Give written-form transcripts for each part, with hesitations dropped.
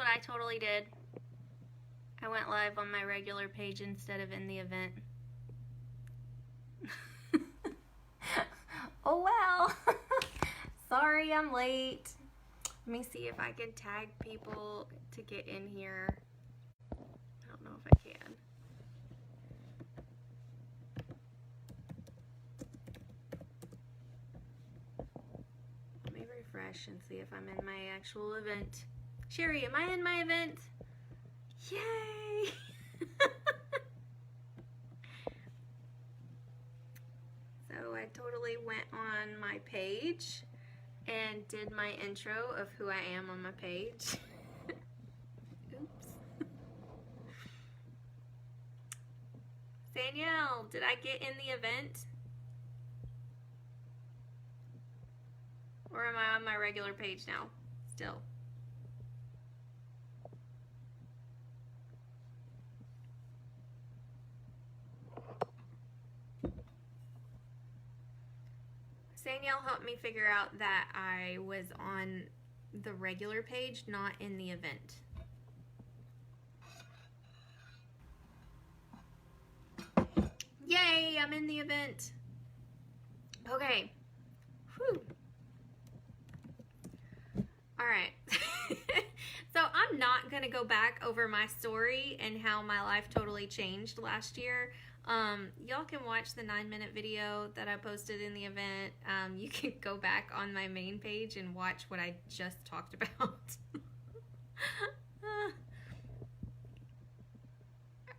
what I totally did. I went live on my regular page instead of in the event. Oh well. Sorry I'm late. Let me see if I can tag people to get in here. I don't know if I can. Let me refresh and see if I'm in my actual event. Sherry, am I in my event? Yay! So I totally went on my page and did my intro of who I am on my page. Oops. Danielle, did I get in the event? Or am I on my regular page now? Still. Danielle helped me figure out that I was on the regular page, not in the event. Yay, I'm in the event. Okay. Whew. All right. So I'm not going to go back over my story and how my life totally changed last year. Y'all can watch the 9-minute video that I posted in the event. You can go back on my main page and watch what I just talked about.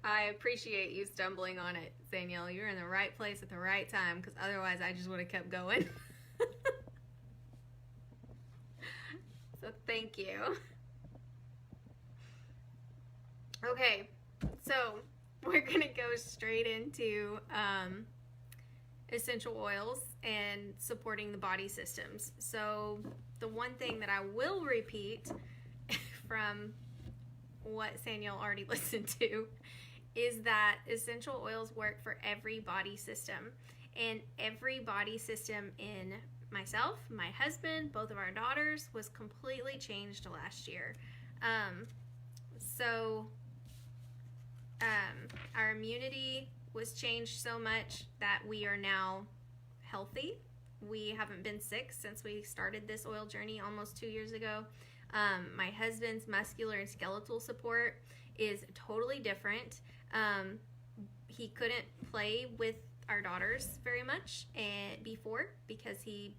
I appreciate you stumbling on it, Danielle. You're in the right place at the right time, because otherwise I just would have kept going. So thank you. Okay, so we're gonna go straight into essential oils and supporting the body systems. So the one thing that I will repeat from what Danielle already listened to is that essential oils work for every body system, and every body system in myself, my husband, both of our daughters was completely changed last year. Our immunity was changed so much that we are now healthy. We haven't been sick since we started this oil journey almost 2 years ago. My husband's muscular and skeletal support is totally different. He couldn't play with our daughters very much before because he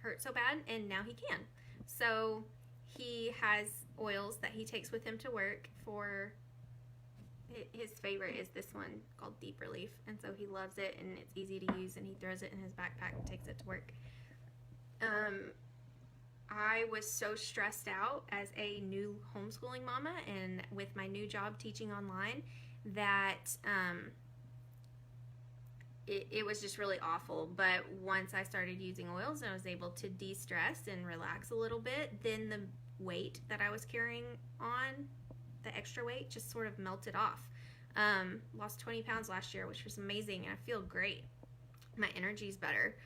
hurt so bad, and now he can. So he has oils that he takes with him to work. For his favorite is this one called Deep Relief, and so he loves it, and it's easy to use, and he throws it in his backpack and takes it to work. I was so stressed out as a new homeschooling mama and with my new job teaching online that it was just really awful. But once I started using oils and I was able to de-stress and relax a little bit, then the weight that I was carrying on, the extra weight, just sort of melted off. Lost 20 pounds last year, which was amazing, and I feel great. My energy's better.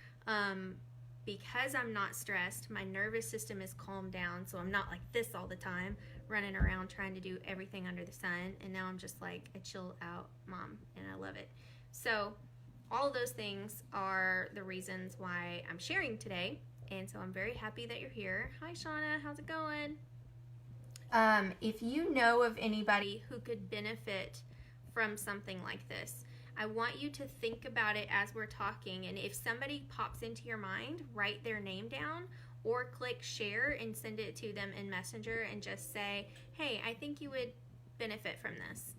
Because I'm not stressed, my nervous system is calmed down, so I'm not like this all the time, running around trying to do everything under the sun, and now I'm just like a chill out mom, and I love it. So all of those things are the reasons why I'm sharing today, and so I'm very happy that you're here. Hi Shauna, how's it going? If you know of anybody who could benefit from something like this, I want you to think about it as we're talking, and if somebody pops into your mind, write their name down or click share and send it to them in Messenger and just say, hey, I think you would benefit from this.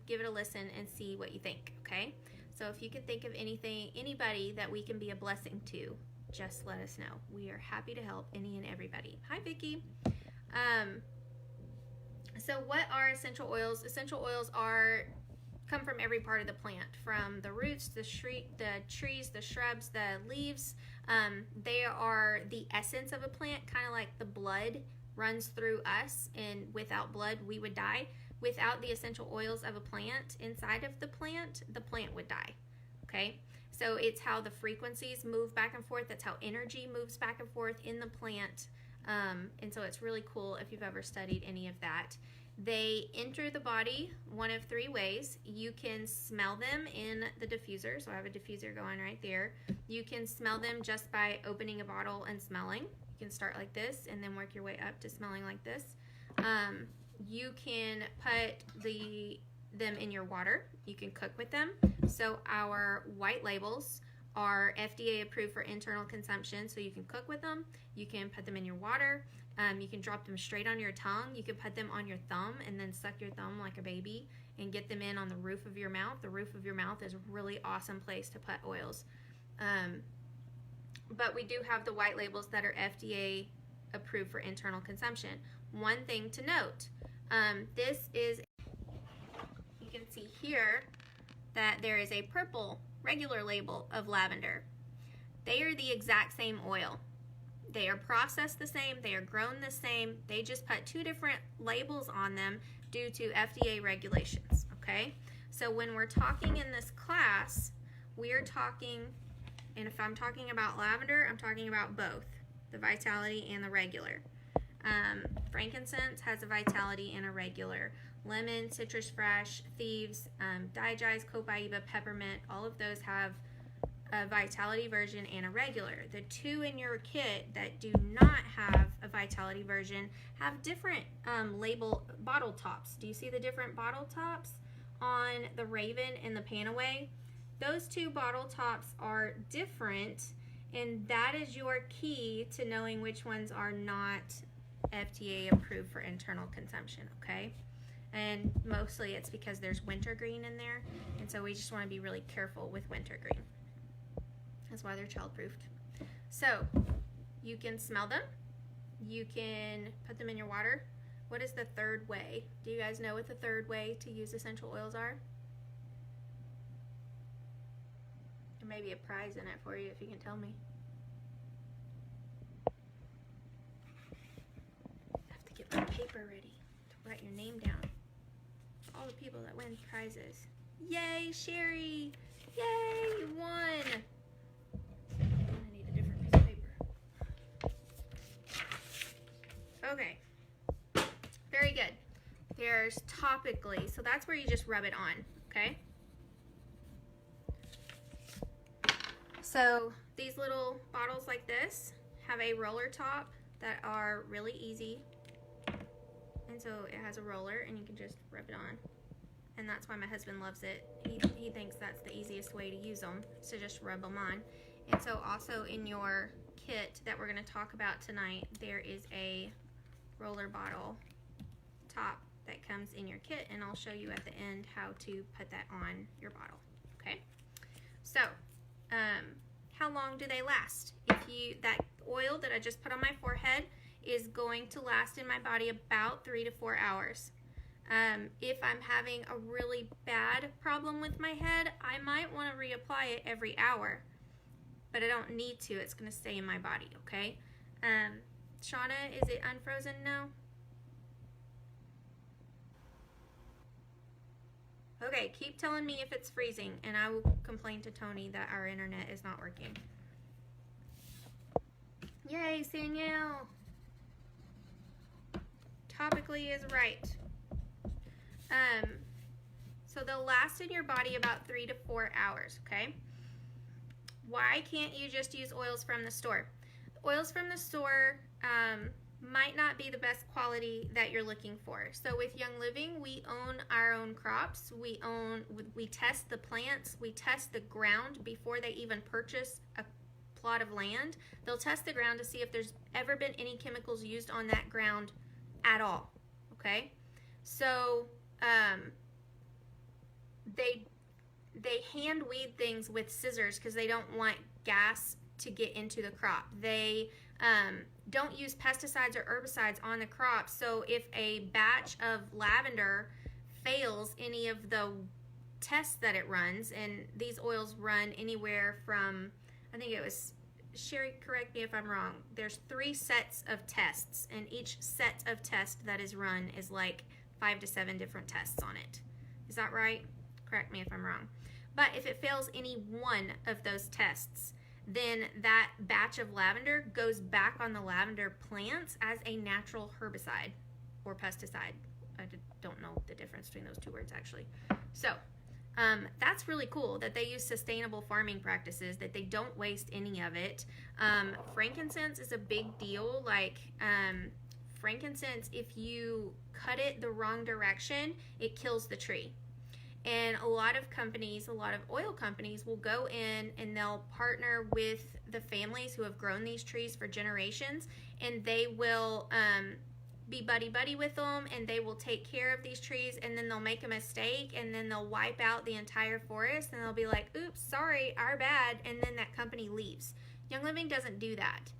Give it a listen and see what you think, okay? So if you can think of anybody that we can be a blessing to, just let us know. We are happy to help any and everybody. Hi, Vicki. So what are essential oils? Essential oils come from every part of the plant, from the roots, the trees, the shrubs, the leaves. They are the essence of a plant, kind of like the blood runs through us, and without blood we would die. Without the essential oils of a plant inside of the plant would die. Okay, so it's how the frequencies move back and forth. That's how energy moves back and forth in the plant. And so it's really cool if you've ever studied any of that. They enter the body one of three ways. You can smell them in the diffuser. So I have a diffuser going right there. You can smell them just by opening a bottle and smelling. You can start like this and then work your way up to smelling like this. You can put them in your water. You can cook with them. So our white labels are FDA approved for internal consumption, so you can cook with them. You can put them in your water. You can drop them straight on your tongue. You can put them on your thumb and then suck your thumb like a baby and get them in on the roof of your mouth. The roof of your mouth is a really awesome place to put oils. But we do have the white labels that are FDA approved for internal consumption. One thing to note, this is, you can see here that there is a purple regular label of lavender. They are the exact same oil. They are processed the same, they are grown the same, they just put two different labels on them due to FDA regulations, okay? So when we're talking in this class, we're talking, and if I'm talking about lavender, I'm talking about both, the vitality and the regular. Frankincense has a vitality and a regular. Lemon, citrus fresh, thieves, digest, copaiba, peppermint, all of those have a vitality version and a regular. The two in your kit that do not have a vitality version have different bottle tops. Do you see the different bottle tops on the Raven and the Panaway? Those two bottle tops are different, and that is your key to knowing which ones are not FDA approved for internal consumption, okay? And mostly it's because there's wintergreen in there, and so we just want to be really careful with wintergreen. That's why they're child-proofed. So you can smell them, you can put them in your water. What is the third way? Do you guys know what the third way to use essential oils are? There may be a prize in it for you if you can tell me. I have to get my paper ready to write your name down. All the people that win prizes. Yay, Sherry! Yay, you won! I need a different piece of paper. Okay, very good. There's topically, so that's where you just rub it on, okay? So these little bottles like this have a roller top that are really easy. And so it has a roller and you can just rub it on. And that's why my husband loves it. He thinks that's the easiest way to use them, so just rub them on. And so also in your kit that we're going to talk about tonight, there is a roller bottle top that comes in your kit, and I'll show you at the end how to put that on your bottle. Okay? So, how long do they last? That oil that I just put on my forehead is going to last in my body about 3 to 4 hours. If I'm having a really bad problem with my head, I might want to reapply it every hour, but I don't need to. It's going to stay in my body, okay? Shauna, is it unfrozen now? Okay, keep telling me if it's freezing, and I will complain to Tony that our internet is not working. Yay, Sanielle! Topically is right. So they'll last in your body about 3 to 4 hours, okay? Why can't you just use oils from the store? Oils from the store might not be the best quality that you're looking for. So with Young Living, we own our own crops. We test the plants. We test the ground before they even purchase a plot of land. They'll test the ground to see if there's ever been any chemicals used on that ground at all, okay? So they hand weed things with scissors because they don't want gas to get into the crop. They don't use pesticides or herbicides on the crop. So if a batch of lavender fails any of the tests that it runs, and these oils run anywhere from, I think it was, Sherry, correct me if I'm wrong, there's 3 sets of tests, and each set of tests that is run is like 5 to 7 different tests on it. Is that right? Correct me if I'm wrong. But if it fails any one of those tests, then that batch of lavender goes back on the lavender plants as a natural herbicide or pesticide. I don't know the difference between those two words actually. So that's really cool that they use sustainable farming practices, that they don't waste any of it. Frankincense is a big deal. Like frankincense, if you cut it the wrong direction, it kills the tree. And a lot of companies, a lot of oil companies will go in and they'll partner with the families who have grown these trees for generations, and they will be buddy-buddy with them, and they will take care of these trees, and then they'll make a mistake, and then they'll wipe out the entire forest, and they'll be like, oops, sorry, our bad, and then that company leaves. Young Living doesn't do that.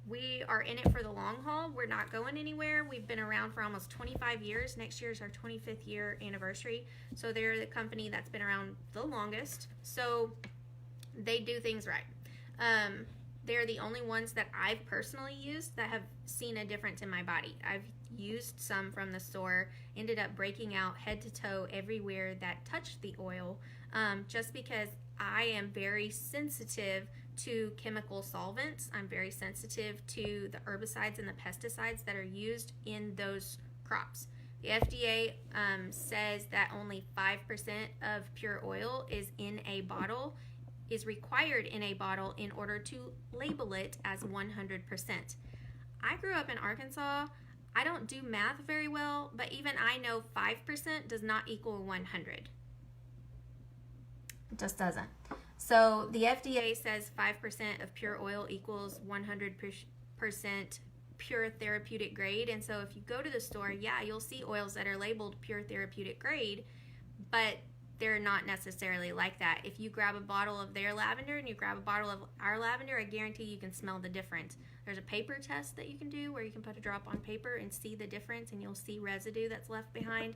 We are in it for the long haul. We're not going anywhere. We've been around for almost 25 years. Next year is our 25th year anniversary. So they're the company that's been around the longest. So they do things right. They're the only ones that I've personally used that have seen a difference in my body. I've used some from the store, ended up breaking out head to toe everywhere that touched the oil, just because I am very sensitive to chemical solvents. I'm very sensitive to the herbicides and the pesticides that are used in those crops. The FDA says that only 5% of pure oil is required in a bottle in order to label it as 100%. I grew up in Arkansas. I don't do math very well, but even I know 5% does not equal 100. It just doesn't. So the FDA says 5% of pure oil equals 100% pure therapeutic grade. And so if you go to the store, yeah, you'll see oils that are labeled pure therapeutic grade, but they're not necessarily like that. If you grab a bottle of their lavender and you grab a bottle of our lavender, I guarantee you can smell the difference. There's a paper test that you can do where you can put a drop on paper and see the difference, and you'll see residue that's left behind.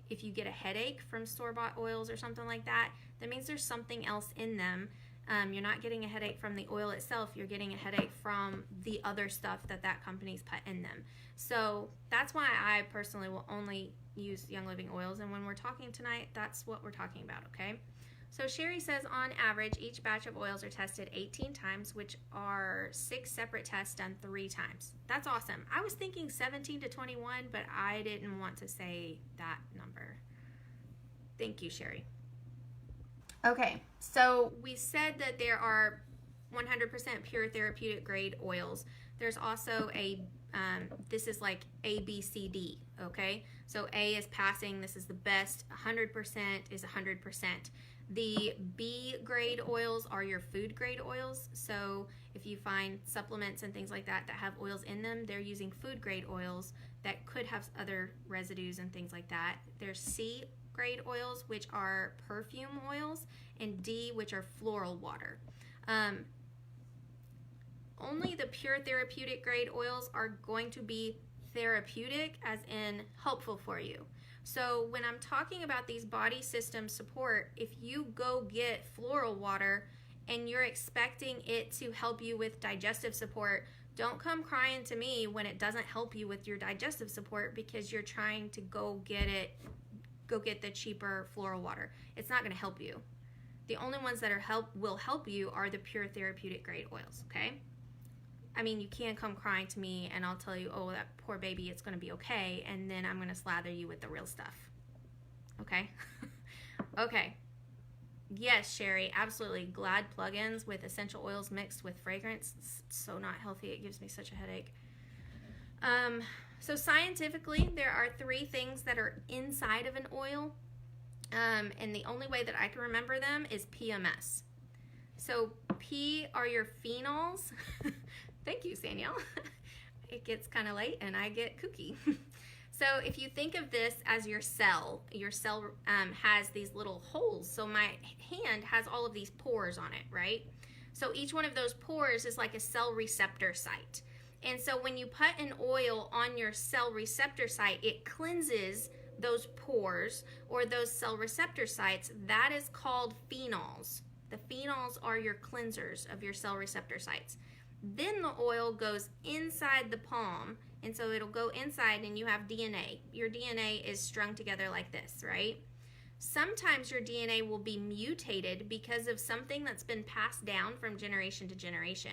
If you get a headache from store-bought oils or something like that, that means there's something else in them. You're not getting a headache from the oil itself, you're getting a headache from the other stuff that company's put in them. So that's why I personally will only use Young Living oils, and when we're talking tonight, that's what we're talking about, okay? So Sherry says on average, each batch of oils are tested 18 times, which are 6 separate tests done 3 times. That's awesome. I was thinking 17 to 21, but I didn't want to say that number. Thank you, Sherry. Okay, so we said that there are 100% pure therapeutic grade oils. There's also this is like A, B, C, D, okay? So A is passing, this is the best, 100% is 100%. The B grade oils are your food grade oils. So if you find supplements and things like that that have oils in them, they're using food grade oils that could have other residues and things like that. There's C grade oils, which are perfume oils, and D, which are floral water. Only the pure therapeutic grade oils are going to be therapeutic, as in helpful for you. So when I'm talking about these body system support, if you go get floral water and you're expecting it to help you with digestive support, don't come crying to me when it doesn't help you with your digestive support because you're trying to go get the cheaper floral water. It's not going to help you. The only ones that will help you are the pure therapeutic grade oils, okay? I mean, you can come crying to me and I'll tell you, oh, that poor baby, it's going to be okay, and then I'm going to slather you with the real stuff. Okay? Okay. Yes, Sherry, absolutely. Glad plugins with essential oils mixed with fragrance. It's so not healthy. It gives me such a headache. So scientifically, there are 3 things that are inside of an oil, and the only way that I can remember them is PMS. So P are your phenols. Thank you, Saniel. It gets kind of late and I get kooky. So if you think of this as your cell has these little holes. So my hand has all of these pores on it, right? So each one of those pores is like a cell receptor site. And so when you put an oil on your cell receptor site, it cleanses those pores or those cell receptor sites. That is called phenols. The phenols are your cleansers of your cell receptor sites. Then the oil goes inside the palm, and so it'll go inside and you have DNA. Your DNA is strung together like this, right? Sometimes your DNA will be mutated because of something that's been passed down from generation to generation.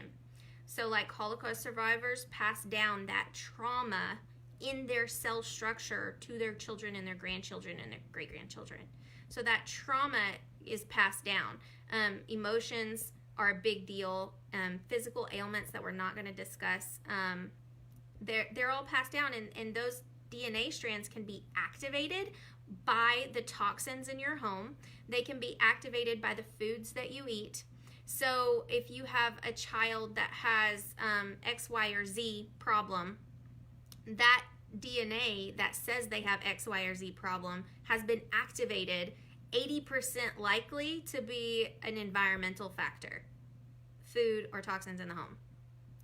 So like Holocaust survivors pass down that trauma in their cell structure to their children and their grandchildren and their great-grandchildren. So that trauma is passed down. Emotions are a big deal. Physical ailments that we're not going to discuss, they're all passed down, and those DNA strands can be activated by the toxins in your home. They can be activated by the foods that you eat. So if you have a child that has X, Y, or Z problem, that DNA that says they have X, Y, or Z problem has been activated, 80% likely to be an environmental factor, food or toxins in the home.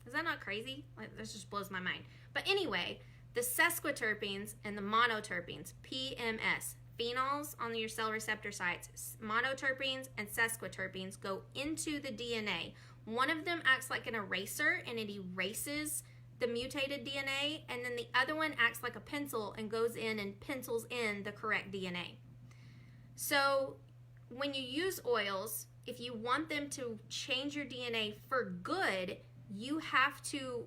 Is that not crazy? Like, this just blows my mind. But anyway, the sesquiterpenes and the monoterpenes, PMS, phenols on your cell receptor sites, monoterpenes and sesquiterpenes go into the DNA. One of them acts like an eraser and it erases the mutated DNA, and then the other one acts like a pencil and goes in and pencils in the correct DNA. So when you use oils, if you want them to change your DNA for good, you have to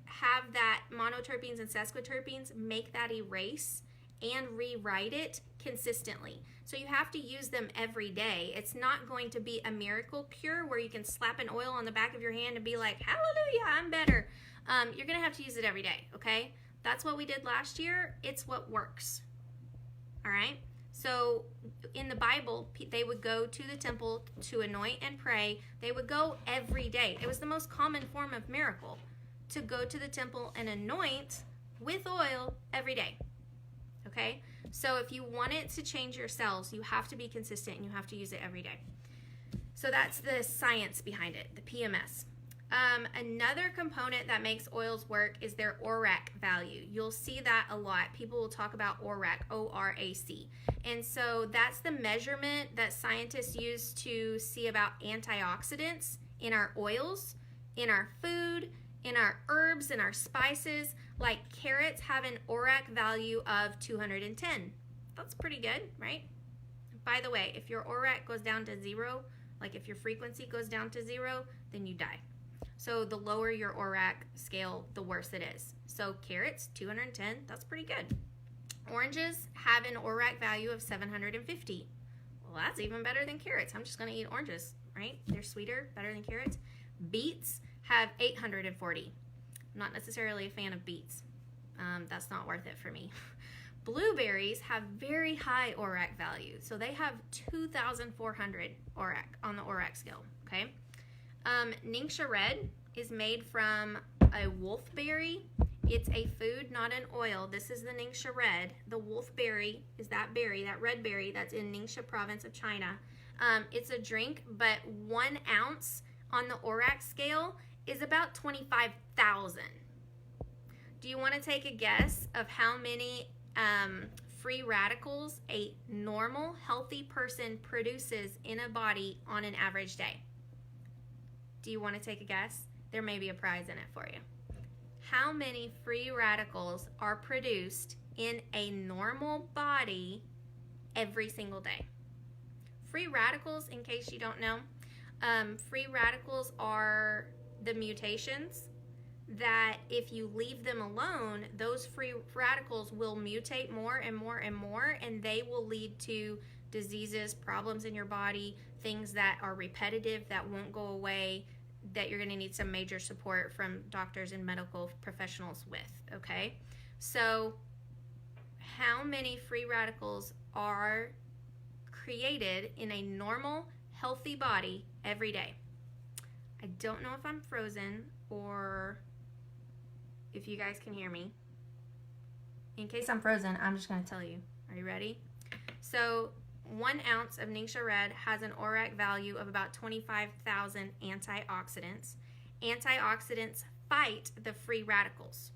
have that monoterpenes and sesquiterpenes make that erase and rewrite it consistently. So you have to use them every day. It's not going to be a miracle cure where you can slap an oil on the back of your hand and be like, hallelujah, I'm better. You're going to have to use it every day, okay? That's what we did last year. It's what works, all right? So in the Bible, they would go to the temple to anoint and pray. They would go every day. It was the most common form of miracle, to go to the temple and anoint with oil every day, okay? So if you want it to change your cells, you have to be consistent and you have to use it every day. So that's the science behind it, the PMS. Another component that makes oils work is their ORAC value. You'll see that a lot. People will talk about ORAC, O-R-A-C. And so that's the measurement that scientists use to see about antioxidants in our oils, in our food, in our herbs, in our spices. Like carrots have an ORAC value of 210. That's pretty good, right? By the way, if your ORAC goes down to 0, like if your frequency goes down to 0, then you die. So the lower your ORAC scale, the worse it is. So carrots, 210, that's pretty good. Oranges have an ORAC value of 750. Well, that's even better than carrots. I'm just going to eat oranges, right? They're sweeter, better than carrots. Beets have 840. I'm not necessarily a fan of beets. That's not worth it for me. Blueberries have very high ORAC value. So they have 2,400 ORAC on the ORAC scale, okay? Ningxia red is made from a wolfberry. It's a food, not an oil. This is the Ningxia red. The wolfberry is that berry, that red berry that's in Ningxia province of China. It's a drink, but 1 ounce on the ORAC scale is about 25,000. Do you want to take a guess of how many free radicals a normal, healthy person produces in a body on an average day? Do you want to take a guess? There may be a prize in it for you. How many free radicals are produced in a normal body every single day? Free radicals, in case you don't know, free radicals are the mutations that if you leave them alone, those free radicals will mutate more and more and more, and they will lead to diseases, problems in your body, things that are repetitive that won't go away, that you're going to need some major support from doctors and medical professionals with, okay? So how many free radicals are created in a normal, healthy body every day? I don't know if I'm frozen or if you guys can hear me. In case I'm frozen, I'm just going to tell you. Are you ready? So 1 ounce of Ningxia red has an ORAC value of about 25,000 antioxidants. Antioxidants fight the free radicals.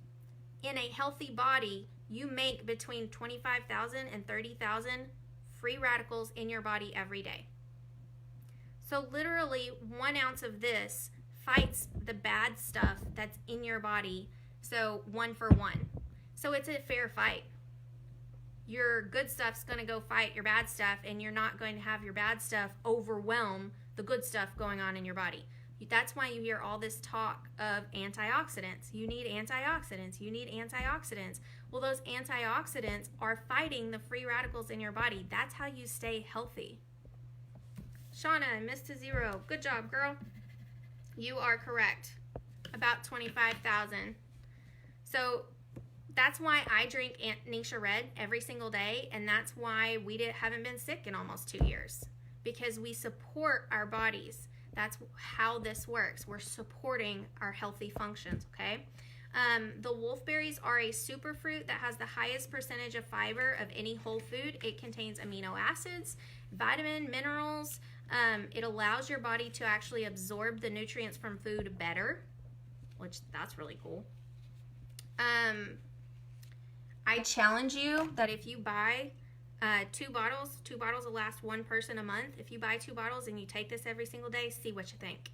In a healthy body, you make between 25,000 and 30,000 free radicals in your body every day. So literally 1 ounce of this fights the bad stuff that's in your body, so 1 for 1. So it's a fair fight. your good stuff's going to go fight your bad stuff, and you're not going to have your bad stuff overwhelm the good stuff going on in your body. That's why you hear all this talk of antioxidants. You need antioxidants. You need antioxidants. Well, those antioxidants are fighting the free radicals in your body. That's how you stay healthy. Shauna, I missed a 0. Good job, girl. You are correct. About 25,000. So that's why I drink Nisha Red every single day, and that's why we haven't been sick in almost 2 years, because we support our bodies. That's how this works. We're supporting our healthy functions, okay? The wolfberries are a superfruit that has the highest percentage of fiber of any whole food. It contains amino acids, vitamin, minerals. It allows your body to actually absorb the nutrients from food better, which that's really cool. I challenge you that if you buy 2 bottles will last 1 person a month. If you buy 2 bottles and you take this every single day, see what you think.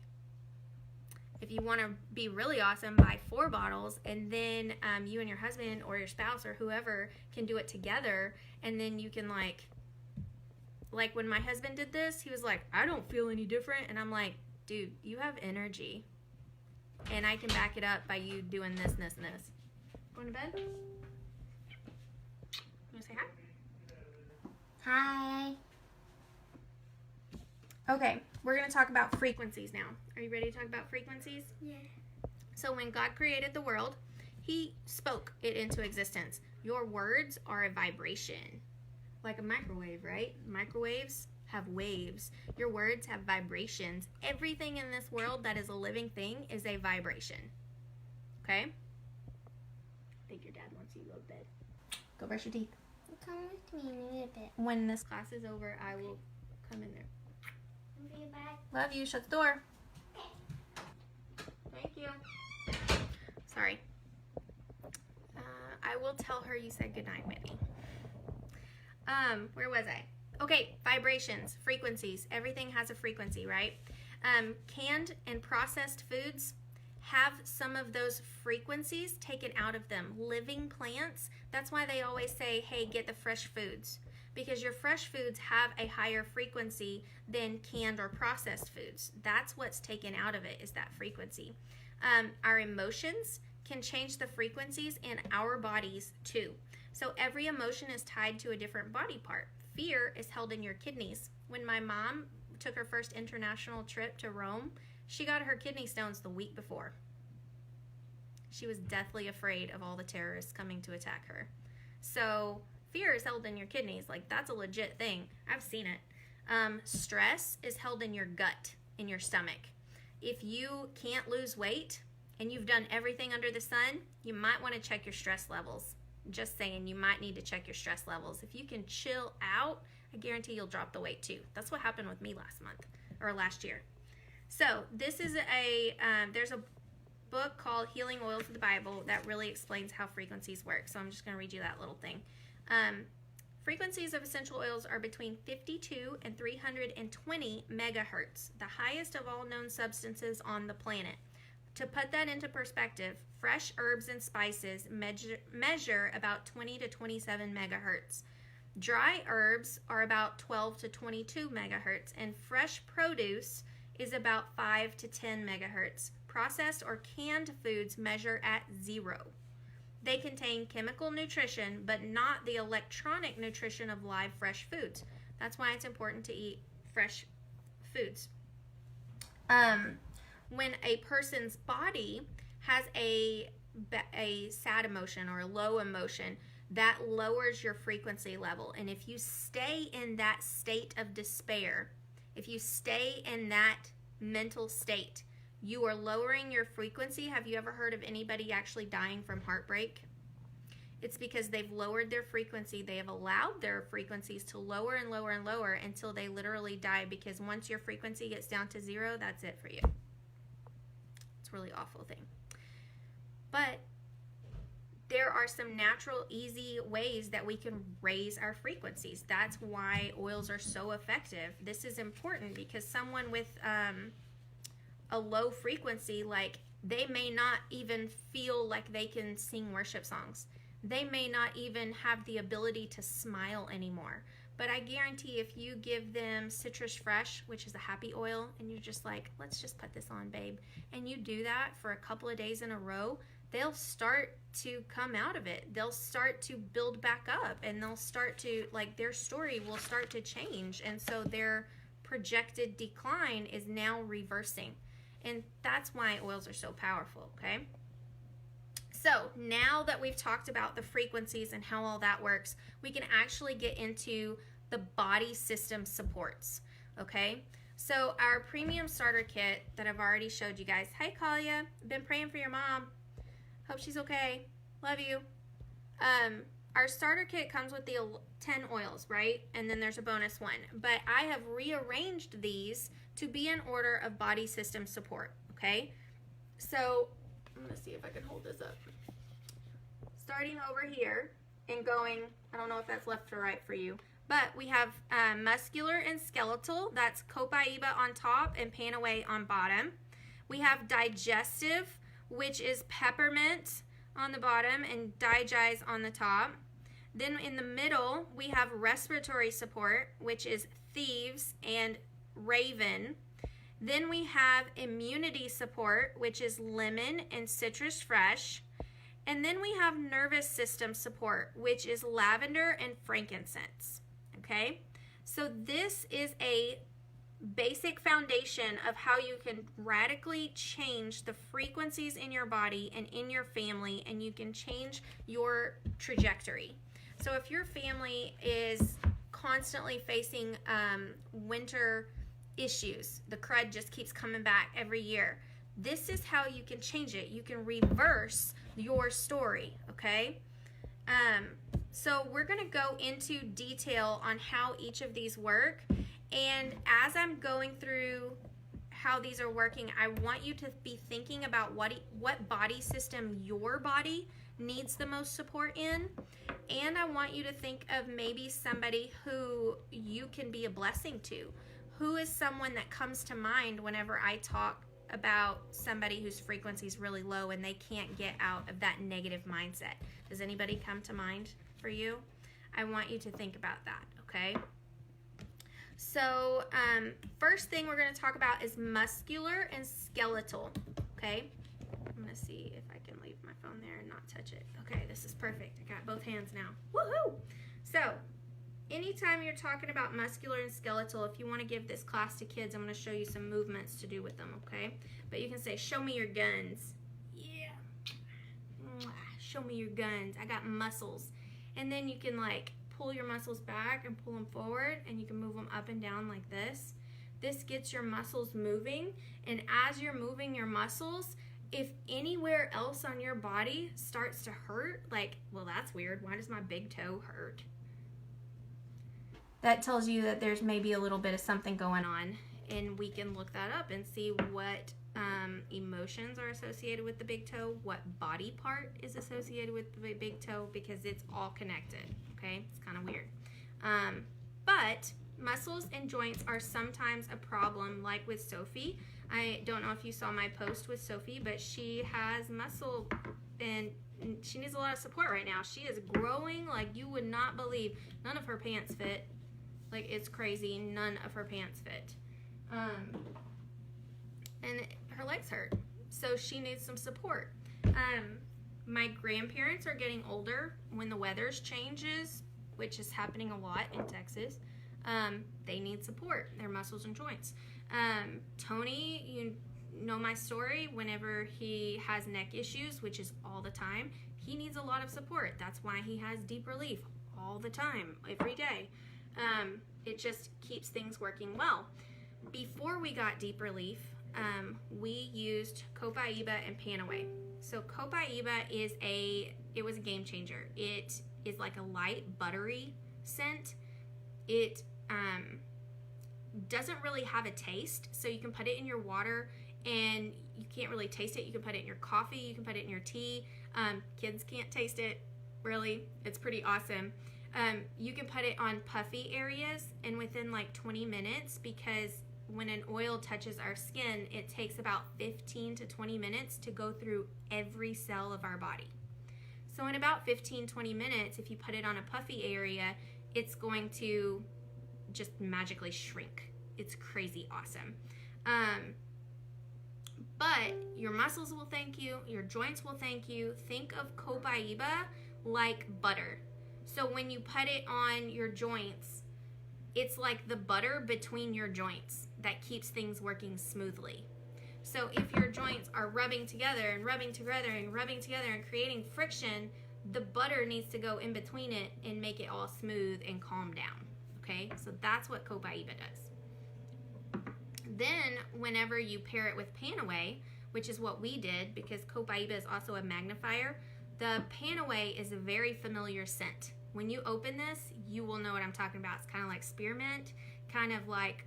If you want to be really awesome, buy 4 bottles, and then you and your husband or your spouse or whoever can do it together, and then you can like when my husband did this, he was like, I don't feel any different, and I'm like, dude, you have energy, and I can back it up by you doing this and this and this. Going to bed? You want to say hi? Hi. Okay, we're going to talk about frequencies now. Are you ready to talk about frequencies? Yeah. So when God created the world, he spoke it into existence. Your words are a vibration. Like a microwave, right? Microwaves have waves. Your words have vibrations. Everything in this world that is a living thing is a vibration. Okay? I think your dad wants you to go to bed. Go brush your teeth. Come with me in a little bit. When this class is over, I will come in there. I'll be back. Love you. Shut the door. Thank you. Sorry. I will tell her you said goodnight, Whitney. Where was I? Okay, vibrations, frequencies. Everything has a frequency, right? Canned and processed foods have some of those frequencies taken out of them. Living plants, that's why they always say, hey, get the fresh foods. Because your fresh foods have a higher frequency than canned or processed foods. That's what's taken out of it, is that frequency. Our emotions can change the frequencies in our bodies too. So every emotion is tied to a different body part. Fear is held in your kidneys. When my mom took her first international trip to Rome, she got her kidney stones the week before. She was deathly afraid of all the terrorists coming to attack her. So fear is held in your kidneys. Like, that's a legit thing. I've seen it. Stress is held in your gut, in your stomach. If you can't lose weight and you've done everything under the sun, you might want to check your stress levels. Just saying, you might need to check your stress levels. If you can chill out, I guarantee you'll drop the weight too. That's what happened with me last year. So this is there's a book called Healing Oils of the Bible that really explains how frequencies work. So I'm just going to read you that little thing. Frequencies of essential oils are between 52 and 320 megahertz, the highest of all known substances on the planet. To put that into perspective, fresh herbs and spices measure about 20 to 27 megahertz. Dry herbs are about 12 to 22 megahertz, and fresh produce is about 5 to 10 megahertz. Processed or canned foods measure at 0. They contain chemical nutrition, but not the electronic nutrition of live, fresh foods. That's why it's important to eat fresh foods. When a person's body has a sad emotion or a low emotion, that lowers your frequency level. And if you stay in that state of despair, if you stay in that mental state, you are lowering your frequency. Have you ever heard of anybody actually dying from heartbreak? It's because they've lowered their frequency. They have allowed their frequencies to lower and lower and lower until they literally die, because once your frequency gets down to 0, that's it for you. It's a really awful thing. But there are some natural, easy ways that we can raise our frequencies. That's why oils are so effective. This is important because someone with a low frequency, like, they may not even feel like they can sing worship songs. they may not even have the ability to smile anymore. But I guarantee if you give them Citrus Fresh, which is a happy oil, and you're just like, let's just put this on, babe, and you do that for a couple of days in a row, they'll start to come out of it. They'll start to build back up, and they'll start to, like, their story will start to change. And so their projected decline is now reversing. And that's why oils are so powerful, okay? So now that we've talked about the frequencies and how all that works, we can actually get into the body system supports, okay? So our premium starter kit that I've already showed you guys. Hi, Kalia. Been praying for your mom. Hope she's okay. Love you. Our starter kit comes with the 10 oils, right? And then there's a bonus one. But I have rearranged these to be in order of body system support, okay? So I'm going to see if I can hold this up. Starting over here and going, I don't know if that's left or right for you, but we have muscular and skeletal. That's copaiba on top and panaway on bottom. We have digestive, which is peppermint on the bottom and digize on the top. Then in the middle, we have respiratory support, which is thieves and raven. Then we have immunity support, which is lemon and citrus fresh. And then we have nervous system support, which is lavender and frankincense. Okay? So this is a basic foundation of how you can radically change the frequencies in your body and in your family, and you can change your trajectory. So if your family is constantly facing winter issues, the crud just keeps coming back every year, this is how you can change it. You can reverse your story, okay? So we're going to go into detail on how each of these work. And as I'm going through how these are working, I want you to be thinking about what body system your body needs the most support in. And I want you to think of maybe somebody who you can be a blessing to. Who is someone that comes to mind whenever I talk about somebody whose frequency is really low and they can't get out of that negative mindset? Does anybody come to mind for you? I want you to think about that, okay? So first thing we're going to talk about is muscular and skeletal, okay? I'm going to see if I can leave my phone there and not touch it. Okay, this is perfect. I got both hands now. Woohoo! So anytime you're talking about muscular and skeletal, if you want to give this class to kids, I'm going to show you some movements to do with them, okay? But you can say, show me your guns. Yeah. Show me your guns. I got muscles. And then you can like pull your muscles back and pull them forward, and you can move them up and down like this. This gets your muscles moving, and as you're moving your muscles, if anywhere else on your body starts to hurt, like, well, that's weird. Why does my big toe hurt? That tells you that there's maybe a little bit of something going on, and we can look that up and see what emotions are associated with the big toe, what body part is associated with the big toe, because it's all connected, okay? It's kind of weird. But muscles and joints are sometimes a problem, like with Sophie. I don't know if you saw my post with Sophie, but she has muscle and she needs a lot of support right now. She is growing like you would not believe. None of her pants fit. Like, it's crazy. None of her pants fit. And her legs hurt. So she needs some support. My grandparents are getting older. When the weather changes, which is happening a lot in Texas, they need support, their muscles and joints. Tony, you know my story. Whenever he has neck issues, which is all the time, he needs a lot of support. That's why he has deep relief all the time, every day. It just keeps things working well. Before we got deep relief, we used copaiba and panaway. So copaiba it was a game changer. It is like a light buttery scent. It doesn't really have a taste, so you can put it in your water and you can't really taste it. You can put it in your coffee, you can put it in your tea. Kids can't taste it, really. It's pretty awesome. You can put it on puffy areas, and within like 20 minutes, because when an oil touches our skin, it takes about 15 to 20 minutes to go through every cell of our body. So in about 15-20 minutes, if you put it on a puffy area, it's going to just magically shrink. It's crazy awesome. But your muscles will thank you, your joints will thank you. Think of copaiba like butter. So when you put it on your joints, it's like the butter between your joints that keeps things working smoothly. So if your joints are rubbing together and rubbing together and rubbing together and creating friction, the butter needs to go in between it and make it all smooth and calm down. Okay, so that's what copaiba does. Then whenever you pair it with Panaway, which is what we did because copaiba is also a magnifier, the Panaway is a very familiar scent. When you open this, you will know what I'm talking about. It's kind of like spearmint, kind of like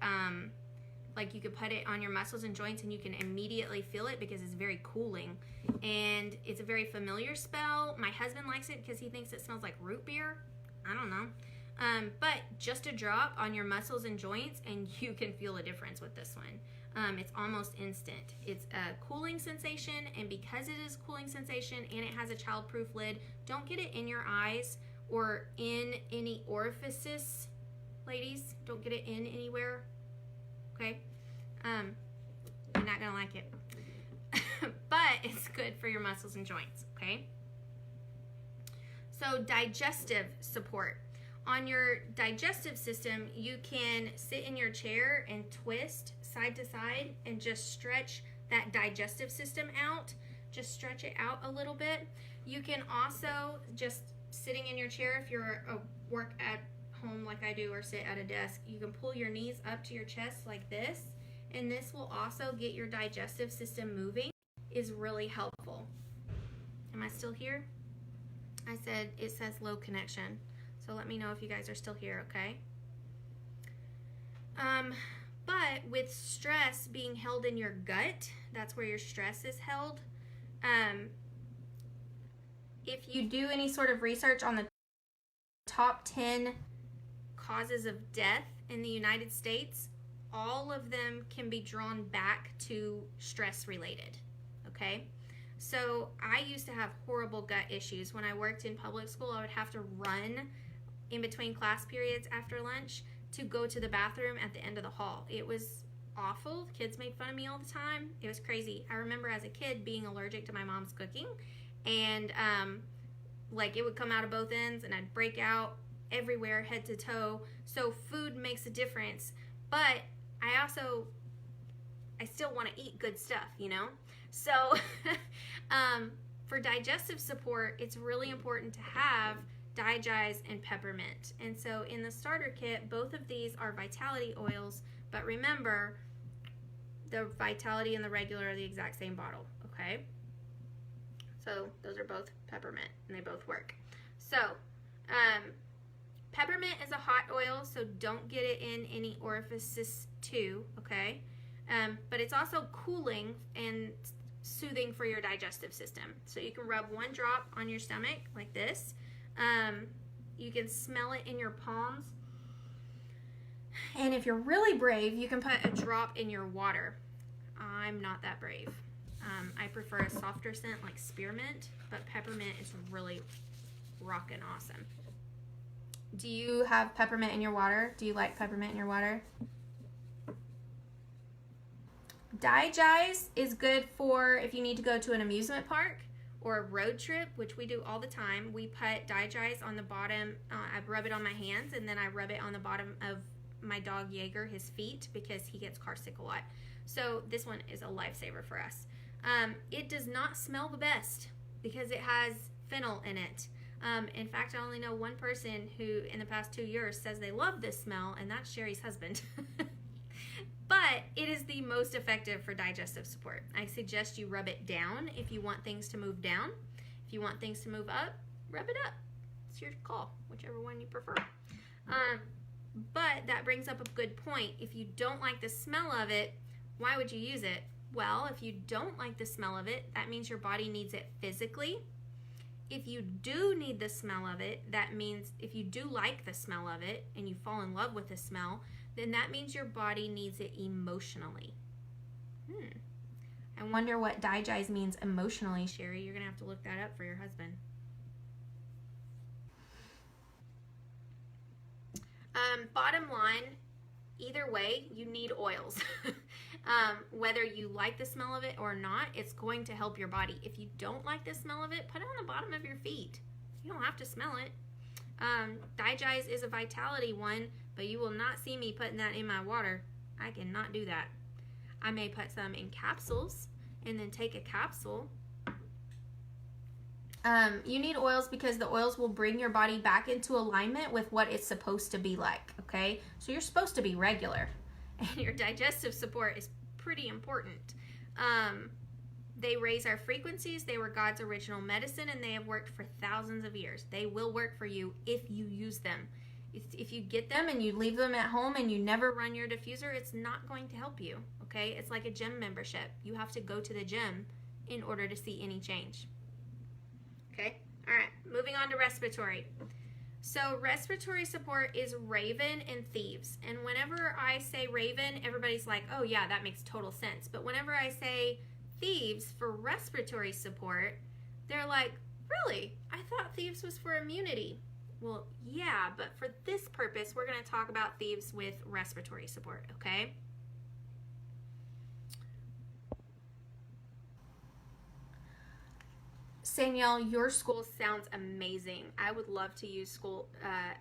you could put it on your muscles and joints and you can immediately feel it because it's very cooling. And it's a very familiar smell. My husband likes it because he thinks it smells like root beer. I don't know. But just a drop on your muscles and joints and you can feel a difference with this one. It's almost instant. It's a cooling sensation, and because it is a cooling sensation and it has a childproof lid, don't get it in your eyes or in any orifices, ladies. Don't get it in anywhere. Okay? You're not gonna like it. But it's good for your muscles and joints, okay? So digestive support. On your digestive system, you can sit in your chair and twist side to side and just stretch that digestive system out. Just stretch it out a little bit. You can also, just sitting in your chair, if you're work at home like I do or sit at a desk, you can pull your knees up to your chest like this, and this will also get your digestive system moving. Is really helpful. Am I still here? I said it says low connection. So let me know if you guys are still here, okay? But with stress being held in your gut, that's where your stress is held. If you do any sort of research on the top 10 causes of death in the United States, all of them can be drawn back to stress related, okay? So I used to have horrible gut issues. When I worked in public school, I would have to run in between class periods after lunch to go to the bathroom at the end of the hall. It was awful. Kids made fun of me all the time. It was crazy. I remember as a kid being allergic to my mom's cooking, and like it would come out of both ends and I'd break out everywhere, head to toe. So food makes a difference, but I still want to eat good stuff, you know? So for digestive support, it's really important to have Digest and peppermint. And so in the starter kit, both of these are vitality oils, but remember, the vitality and the regular are the exact same bottle, okay? So those are both peppermint and they both work. So peppermint is a hot oil, so don't get it in any orifices too, okay? But it's also cooling and soothing for your digestive system. So you can rub one drop on your stomach like this. You can smell it in your palms. And if you're really brave, you can put a drop in your water. I'm not that brave. I prefer a softer scent like spearmint, but peppermint is really rockin' awesome. Do you have peppermint in your water? Do you like peppermint in your water? Digest is good for if you need to go to an amusement park or a road trip, which we do all the time. We put Digest on the bottom. I rub it on my hands, and then I rub it on the bottom of my dog Jaeger, his feet, because he gets car sick a lot. So this one is a lifesaver for us. It does not smell the best because it has phenol in it. In fact, I only know one person who in the past 2 years says they love this smell, and that's Sherry's husband. But it is the most effective for digestive support. I suggest you rub it down if you want things to move down. If you want things to move up, rub it up. It's your call, whichever one you prefer. But that brings up a good point. If you don't like the smell of it, why would you use it? Well, if you don't like the smell of it, that means your body needs it physically. If you do need the smell of it, that means if you do like the smell of it and you fall in love with the smell, then that means your body needs it emotionally. I wonder what Digest means emotionally, Sherry. You're going to have to look that up for your husband. Bottom line, either way, you need oils. Whether you like the smell of it or not, it's going to help your body. If you don't like the smell of it, put it on the bottom of your feet. You don't have to smell it. Digest is a vitality one, but you will not see me putting that in my water. I cannot do that. I may put some in capsules and then take a capsule. You need oils because the oils will bring your body back into alignment with what it's supposed to be like, okay? So you're supposed to be regular, and your digestive support is pretty important. They raise our frequencies. They were God's original medicine, and they have worked for thousands of years. They will work for you if you use them. If you get them and you leave them at home and you never run your diffuser, it's not going to help you, okay? It's like a gym membership. You have to go to the gym in order to see any change. Okay, all right, moving on to respiratory. So respiratory support is Raven and Thieves. And whenever I say Raven, everybody's like, oh yeah, that makes total sense. But whenever I say Thieves for respiratory support, they're like, really? I thought Thieves was for immunity. Well, yeah, but for this purpose, we're going to talk about Thieves with respiratory support, okay? Saniel, your school sounds amazing. I would love to use school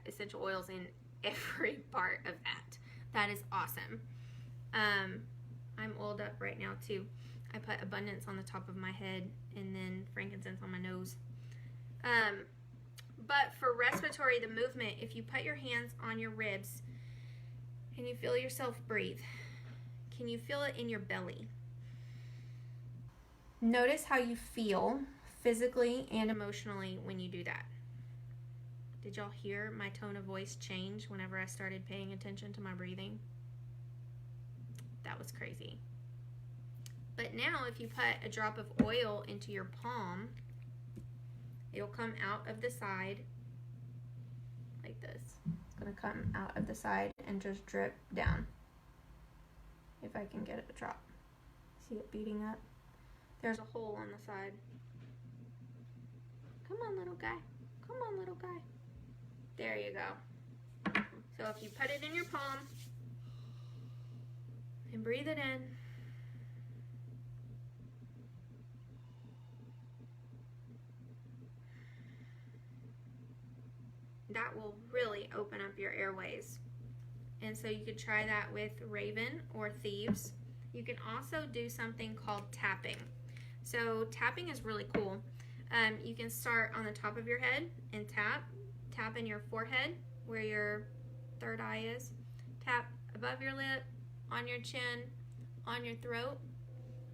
essential oils in every part of that. That is awesome. I'm oiled up right now too. I put abundance on the top of my head and then frankincense on my nose. But for respiratory, the movement, if you put your hands on your ribs and you feel yourself breathe, can you feel it in your belly? Notice how you feel physically and emotionally when you do that. Did y'all hear my tone of voice change whenever I started paying attention to my breathing? That was crazy. But now if you put a drop of oil into your palm, it'll come out of the side like this. It's going to come out of the side and just drip down. If I can get it to drop. See it beating up? There's a hole on the side. Come on, little guy. Come on, little guy. There you go. So if you put it in your palm and breathe it in, that will really open up your airways. And so you could try that with Raven or Thieves. You can also do something called tapping. So tapping is really cool. You can start on the top of your head and tap in your forehead where your third eye is. Tap above your lip, on your chin, on your throat,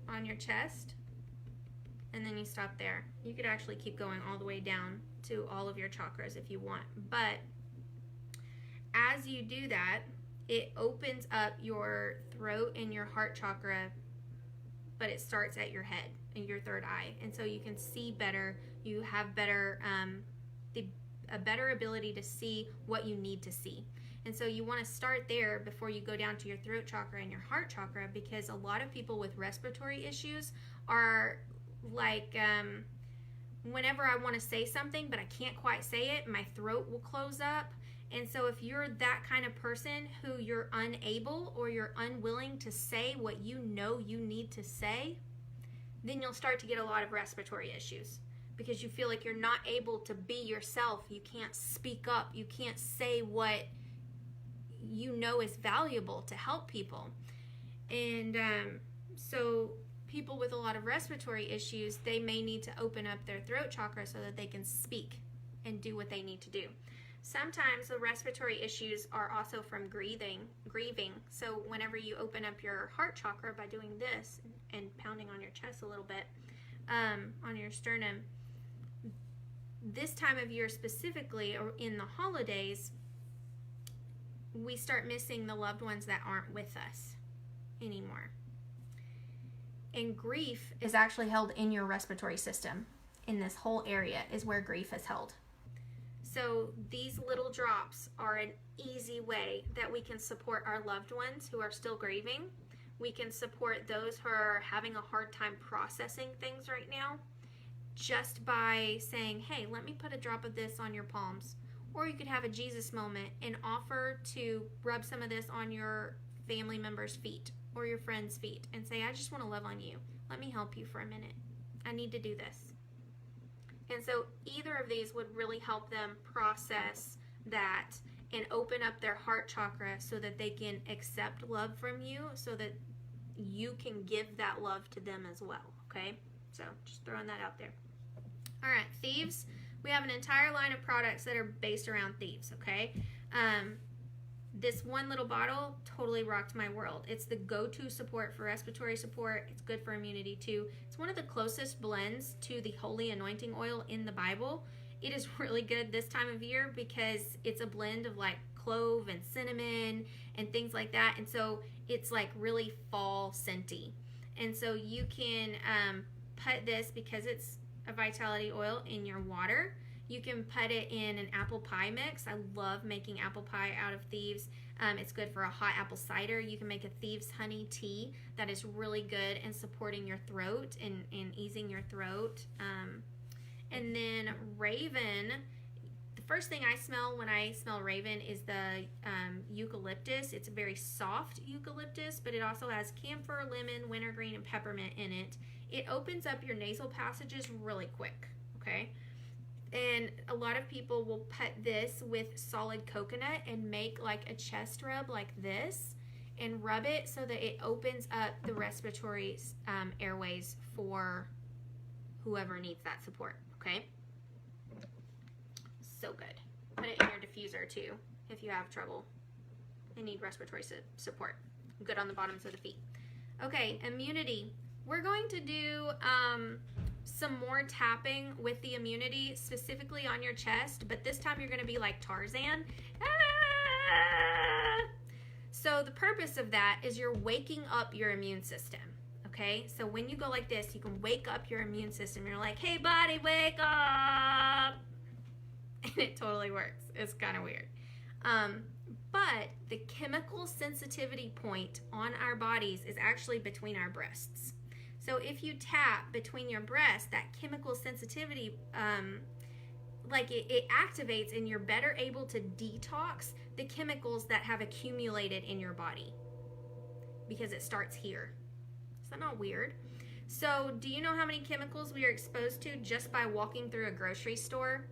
on your chest, and then you stop there. You could actually keep going all the way down to all of your chakras if you want. But as you do that, it opens up your throat and your heart chakra, but it starts at your head and your third eye. And so you can see better, you have better, a better ability to see what you need to see. And so you want to start there before you go down to your throat chakra and your heart chakra, because a lot of people with respiratory issues are like, whenever I want to say something but I can't quite say it, my throat will close up. And so if you're that kind of person who you're unable or you're unwilling to say what you know you need to say, then you'll start to get a lot of respiratory issues because you feel like you're not able to be yourself. You can't speak up. You can't say what you know is valuable to help people. And so people with a lot of respiratory issues, they may need to open up their throat chakra so that they can speak and do what they need to do. Sometimes the respiratory issues are also from grieving. So whenever you open up your heart chakra by doing this and pounding on your chest a little bit, on your sternum, this time of year specifically, or in the holidays, we start missing the loved ones that aren't with us anymore. And grief is actually held in your respiratory system. In this whole area is where grief is held. So these little drops are an easy way that we can support our loved ones who are still grieving. We can support those who are having a hard time processing things right now just by saying, hey, let me put a drop of this on your palms, Or you could have a Jesus moment and offer to rub some of this on your family member's feet or your friend's feet and say, I just want to love on you. Let me help you for a minute. I need to do this. And so either of these would really help them process that and open up their heart chakra so that they can accept love from you, so that you can give that love to them as well, okay? So just throwing that out there. All right, thieves. We have an entire line of products that are based around thieves, okay? This one little bottle totally rocked my world. It's the go-to support for respiratory support. It's good for immunity too. It's one of the closest blends to the holy anointing oil in the Bible. It is really good this time of year because it's a blend of like clove and cinnamon and things like that. And so it's like really fall scenty. And so you can put this, because it's a vitality oil, in your water. You can put it in an apple pie mix. I love making apple pie out of thieves. It's good for a hot apple cider. You can make a thieves honey tea that is really good and supporting your throat and easing your throat. And then Raven, the first thing I smell when I smell Raven is the eucalyptus. It's a very soft eucalyptus, but it also has camphor, lemon, wintergreen, and peppermint in it. It opens up your nasal passages really quick, okay? And a lot of people will put this with solid coconut and make like a chest rub like this and rub it so that it opens up the respiratory airways for whoever needs that support, okay? So good. Put it in your diffuser too if you have trouble and need respiratory support. Good on the bottoms of the feet. Okay, immunity. We're going to do some more tapping with the immunity, specifically on your chest, but this time you're going to be like Tarzan. Ah! So the purpose of that is you're waking up your immune system, okay? So when you go like this, you can wake up your immune system. You're like, hey body, wake up! And it totally works. It's kind of weird. But the chemical sensitivity point on our bodies is actually between our breasts. So if you tap between your breasts, that chemical sensitivity, it activates and you're better able to detox the chemicals that have accumulated in your body because it starts here. Is that not weird? So do you know how many chemicals we are exposed to just by walking through a grocery store?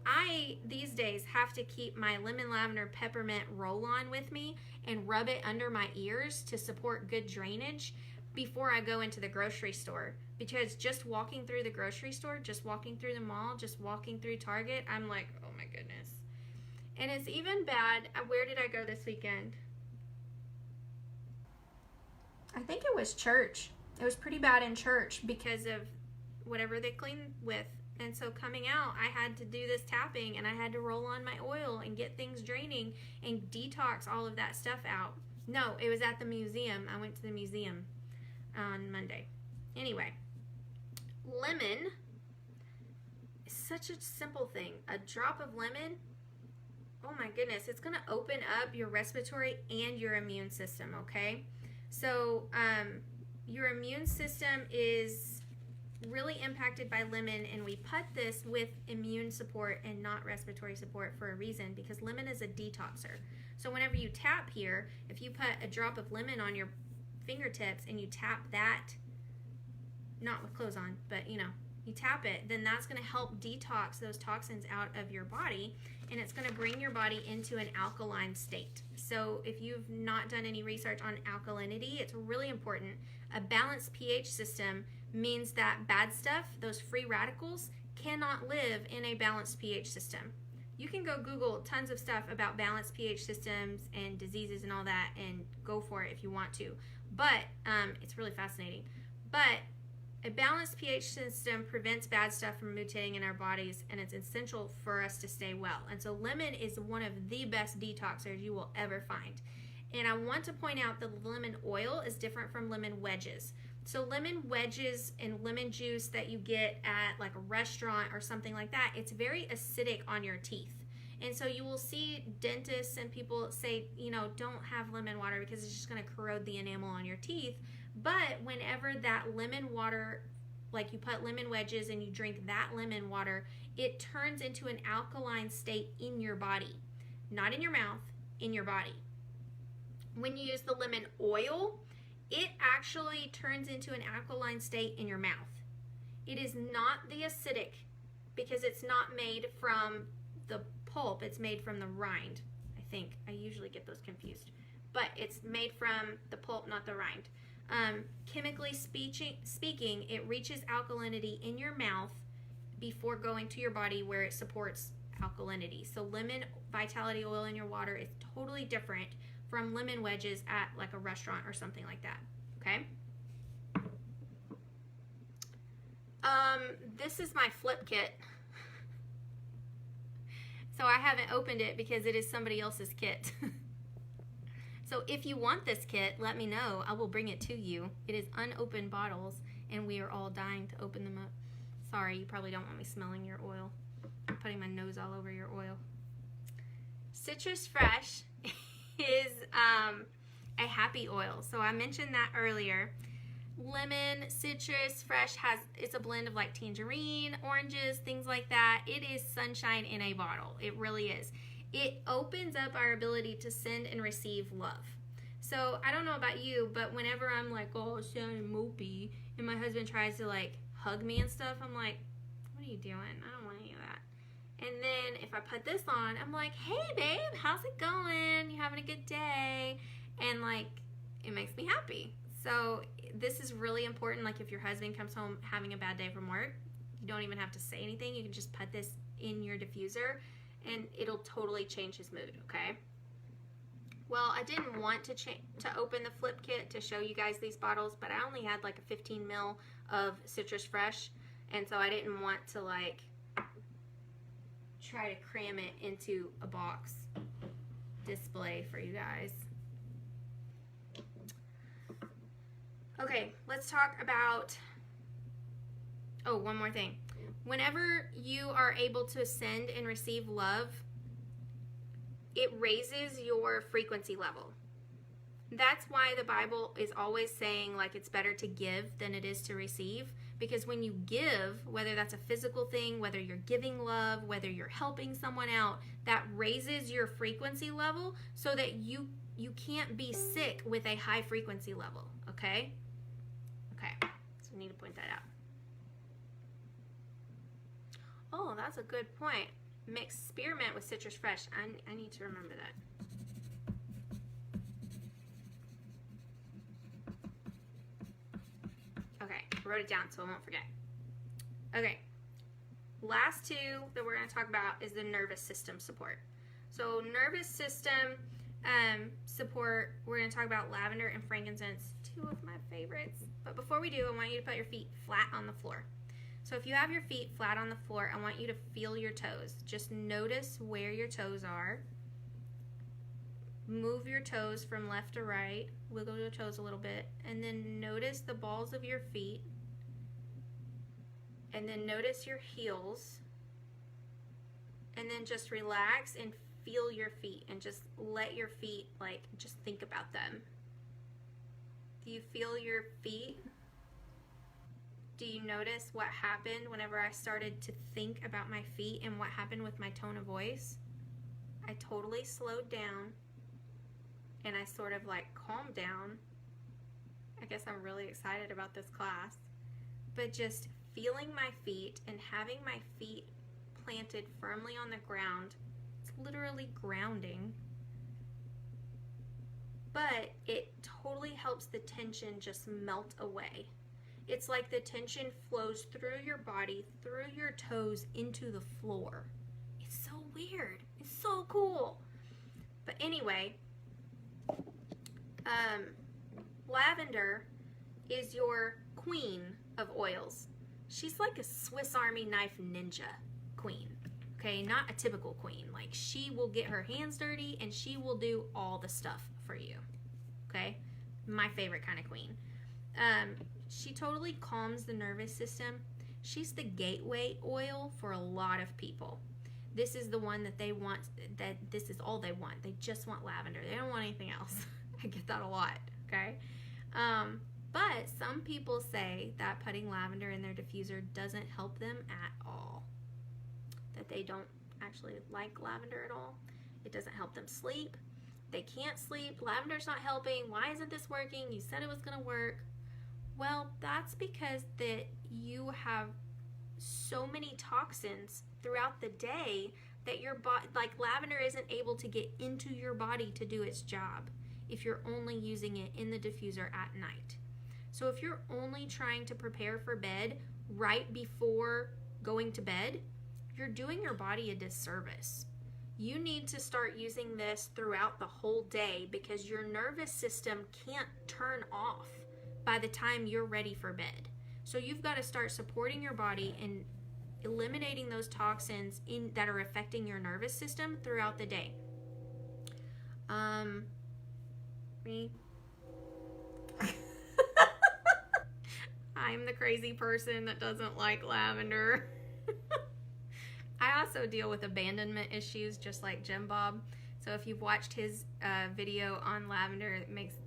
I, these days, have to keep my lemon, lavender, peppermint roll-on with me and rub it under my ears to support good drainage before I go into the grocery store, because just walking through the grocery store, just walking through the mall, just walking through Target, I'm like, oh my goodness. And it's even bad. Where did I go this weekend? I think it was church. It was pretty bad in church because of whatever they clean with. And so coming out, I had to do this tapping and I had to roll on my oil and get things draining and detox all of that stuff out. No, it was at the museum. I went to the museum on Monday. Anyway, lemon is such a simple thing. A drop of lemon, oh my goodness, it's going to open up your respiratory and your immune system, okay? So your immune system is really impacted by lemon, and we put this with immune support and not respiratory support for a reason, because lemon is a detoxer. So whenever you tap here, if you put a drop of lemon on your fingertips and you tap that, not with clothes on, but you tap it, then that's going to help detox those toxins out of your body, and it's going to bring your body into an alkaline state. So if you've not done any research on alkalinity, it's really important. A balanced pH system means that bad stuff, those free radicals, cannot live in a balanced pH system. You can go Google tons of stuff about balanced pH systems and diseases and all that and go for it if you want to. But it's really fascinating. But a balanced pH system prevents bad stuff from mutating in our bodies, and it's essential for us to stay well. And so lemon is one of the best detoxers you will ever find. And I want to point out that lemon oil is different from lemon wedges. So lemon wedges and lemon juice that you get at like a restaurant or something like that, it's very acidic on your teeth. And so you will see dentists and people say, don't have lemon water because it's just going to corrode the enamel on your teeth. But whenever that lemon water like you put lemon wedges and you drink that lemon water, it turns into an alkaline state in your body. Not in your mouth, in your body. When you use the lemon oil, it actually turns into an alkaline state in your mouth. It is not the acidic, because it's not made from the pulp, it's made from the rind. I think I usually get those confused, but it's made from the pulp, not the rind. Chemically speaking, it reaches alkalinity in your mouth before going to your body where it supports alkalinity. So lemon vitality oil in your water is totally different from lemon wedges at like a restaurant or something like that. Okay. This is my flip kit. So I haven't opened it because it is somebody else's kit. So if you want this kit, let me know. I will bring it to you. It is unopened bottles, and we are all dying to open them up. Sorry, you probably don't want me smelling your oil. I'm putting my nose all over your oil. Citrus Fresh is a happy oil. So I mentioned that earlier. Lemon, citrus, fresh it's a blend of like tangerine, oranges, things like that. It is sunshine in a bottle. It really is. It opens up our ability to send and receive love. So I don't know about you, but whenever I'm like, oh, sounding mopey, and my husband tries to like hug me and stuff, I'm like, what are you doing? I don't want any of that. And then if I put this on, I'm like, hey babe, how's it going? You having a good day? And like, it makes me happy. So this is really important. Like if your husband comes home having a bad day from work, you don't even have to say anything. You can just put this in your diffuser and it'll totally change his mood, okay? Well, I didn't want to open the flip kit to show you guys these bottles, but I only had like a 15 ml of Citrus Fresh, and so I didn't want to like try to cram it into a box display for you guys. Okay, let's talk about, oh, one more thing. Whenever you are able to send and receive love, it raises your frequency level. That's why the Bible is always saying like it's better to give than it is to receive, because when you give, whether that's a physical thing, whether you're giving love, whether you're helping someone out, that raises your frequency level so that you can't be sick with a high frequency level, okay? Okay, so I need to point that out. Oh, that's a good point. Mix spearmint with Citrus Fresh. I need to remember that. Okay, I wrote it down so I won't forget. Okay, last two that we're going to talk about is the nervous system support. So nervous system support, we're going to talk about lavender and frankincense, two of my favorites. But before we do, I want you to put your feet flat on the floor. So if you have your feet flat on the floor, I want you to feel your toes. Just notice where your toes are. Move your toes from left to right. Wiggle your toes a little bit. And then notice the balls of your feet. And then notice your heels. And then just relax and feel your feet. And just let your feet, like, just think about them. Do you feel your feet? Do you notice what happened whenever I started to think about my feet and what happened with my tone of voice? I totally slowed down and I sort of like calmed down. I guess I'm really excited about this class. But just feeling my feet and having my feet planted firmly on the ground, it's literally grounding. But it totally helps the tension just melt away. It's like the tension flows through your body, through your toes, into the floor. It's so weird. It's so cool. But anyway, lavender is your queen of oils. She's like a Swiss Army knife ninja queen. Okay, not a typical queen. Like, she will get her hands dirty and she will do all the stuff for you. Okay, my favorite kind of queen. She totally calms the nervous system. She's the gateway oil for a lot of people. This is the one that they want, that this is all they want. They just want lavender. They don't want anything else. I get that a lot, okay? But some people say that putting lavender in their diffuser doesn't help them at all. That they don't actually like lavender at all. It doesn't help them sleep. They can't sleep. Lavender's not helping. Why isn't this working? You said it was going to work. Well, that's because that you have so many toxins throughout the day that your body, like lavender isn't able to get into your body to do its job if you're only using it in the diffuser at night. So if you're only trying to prepare for bed right before going to bed, you're doing your body a disservice. You need to start using this throughout the whole day because your nervous system can't turn off by the time you're ready for bed. So you've got to start supporting your body and eliminating those toxins that are affecting your nervous system throughout the day. Me. I'm the crazy person that doesn't like lavender. I also deal with abandonment issues just like Jim Bob. So if you've watched his video on lavender,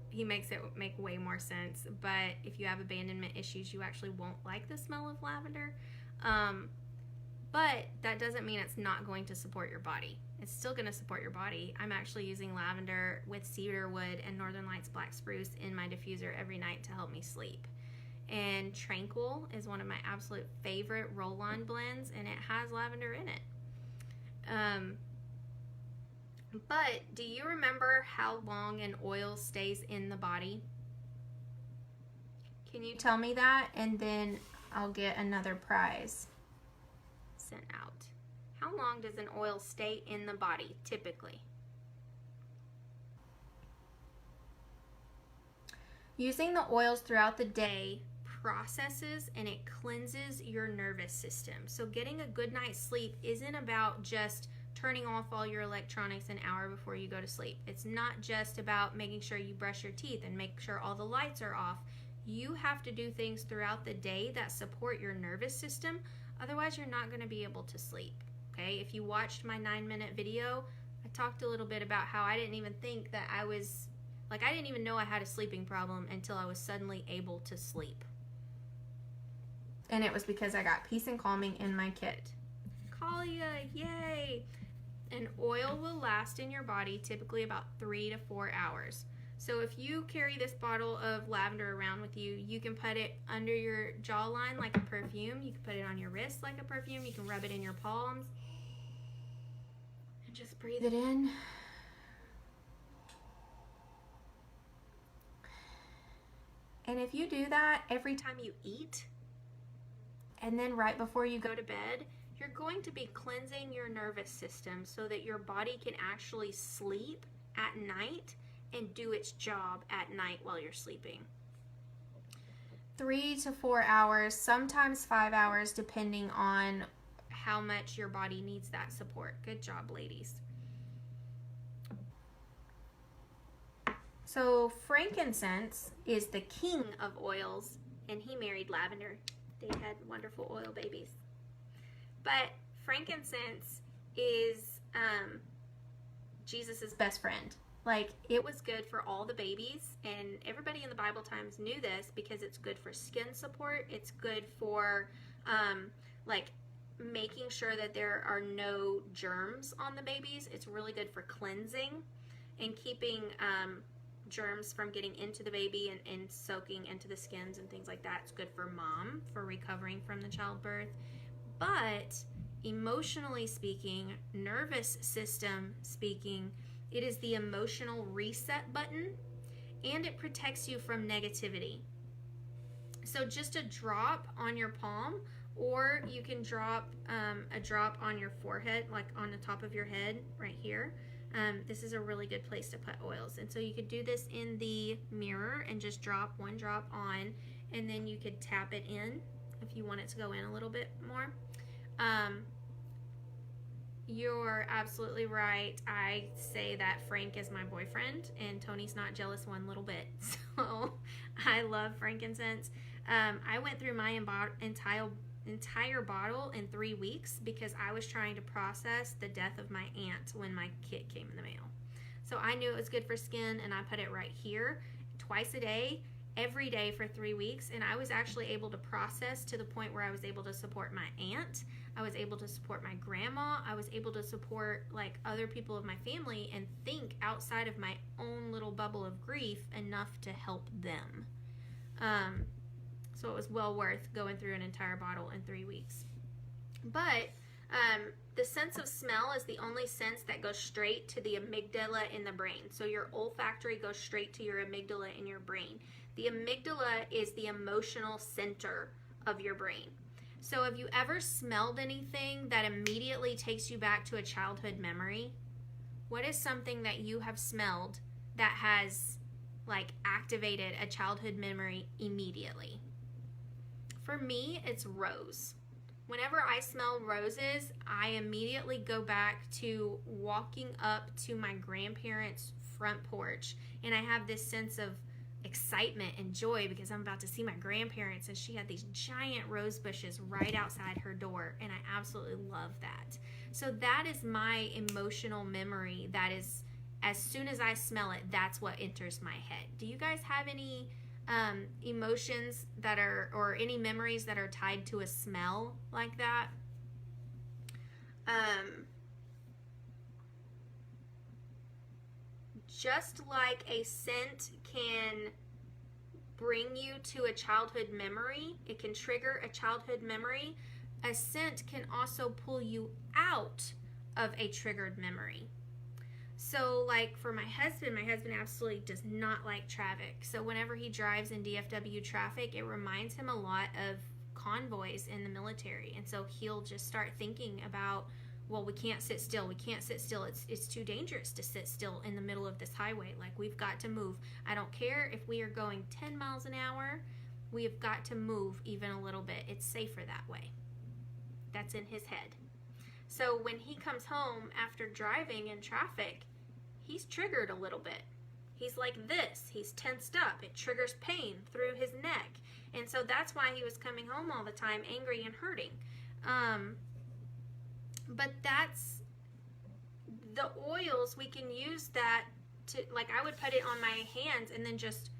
he makes it make way more sense. But if you have abandonment issues, you actually won't like the smell of lavender. But that doesn't mean it's not going to support your body. It's still going to support your body. I'm actually using lavender with cedar wood and Northern Lights black spruce in my diffuser every night to help me sleep. And Tranquil is one of my absolute favorite roll-on blends, and it has lavender in it. But do you remember how long an oil stays in the body? Can you tell me that? And then I'll get another prize sent out. How long does an oil stay in the body typically? Using the oils throughout the day processes and it cleanses your nervous system. So getting a good night's sleep isn't about just turning off all your electronics an hour before you go to sleep. It's not just about making sure you brush your teeth and make sure all the lights are off. You have to do things throughout the day that support your nervous system. Otherwise, you're not going to be able to sleep. Okay? If you watched my 9-minute video, I talked a little bit about how I didn't even think that I didn't even know I had a sleeping problem until I was suddenly able to sleep. And it was because I got Peace and Calming in my kit. Kalia, yay! An oil will last in your body typically about 3 to 4 hours. So if you carry this bottle of lavender around with you, you can put it under your jawline like a perfume. You can put it on your wrist like a perfume. You can rub it in your palms. And just breathe it in. And if you do that every time you eat, and then right before you go to bed, you're going to be cleansing your nervous system so that your body can actually sleep at night and do its job at night while you're sleeping. 3 to 4 hours, sometimes 5 hours, depending on how much your body needs that support. Good job, ladies. So frankincense is the king of oils, and he married lavender. They had wonderful oil babies. But frankincense is Jesus's best friend. Like, it was good for all the babies, and everybody in the Bible times knew this because it's good for skin support. It's good for like making sure that there are no germs on the babies. It's really good for cleansing and keeping germs from getting into the baby and soaking into the skins and things like that. It's good for mom for recovering from the childbirth. But emotionally speaking, nervous system speaking, it is the emotional reset button, and it protects you from negativity. So just a drop on your palm, or you can drop a drop on your forehead, like on the top of your head right here. This is a really good place to put oils. And so you could do this in the mirror and just drop one drop on, and then you could tap it in if you want it to go in a little bit more. You're absolutely right. I say that Frank is my boyfriend, and Tony's not jealous one little bit. So I love frankincense. I went through my entire bottle in 3 weeks because I was trying to process the death of my aunt when my kit came in the mail. So I knew it was good for skin, and I put it right here twice a day, every day for 3 weeks, and I was actually able to process to the point where I was able to support my aunt, I was able to support my grandma, I was able to support like other people of my family and think outside of my own little bubble of grief enough to help them. So it was well worth going through an entire bottle in 3 weeks. But the sense of smell is the only sense that goes straight to the amygdala in the brain. So your olfactory goes straight to your amygdala in your brain. The amygdala is the emotional center of your brain. So have you ever smelled anything that immediately takes you back to a childhood memory? What is something that you have smelled that has like activated a childhood memory immediately? For me, it's rose. Whenever I smell roses, I immediately go back to walking up to my grandparents' front porch, and I have this sense of excitement and joy because I'm about to see my grandparents, and she had these giant rose bushes right outside her door, and I absolutely love that. So that is my emotional memory. That is, as soon as I smell it, that's what enters my head. Do you guys have any emotions that are, or any memories that are tied to a smell like that? Just like a scent can bring you to a childhood memory, it can trigger a childhood memory, a scent can also pull you out of a triggered memory. So like for my husband absolutely does not like traffic. So whenever he drives in DFW traffic, it reminds him a lot of convoys in the military. And so he'll just start thinking about, well, we can't sit still. It's too dangerous to sit still in the middle of this highway. Like, we've got to move. I don't care if we are going 10 miles an hour. We have got to move even a little bit. It's safer that way. That's in his head. So when he comes home after driving in traffic, he's triggered a little bit. He's like this. He's tensed up. It triggers pain through his neck. And so that's why he was coming home all the time angry and hurting. But that's the oils, we can use that to, like, I would put it on my hands and then just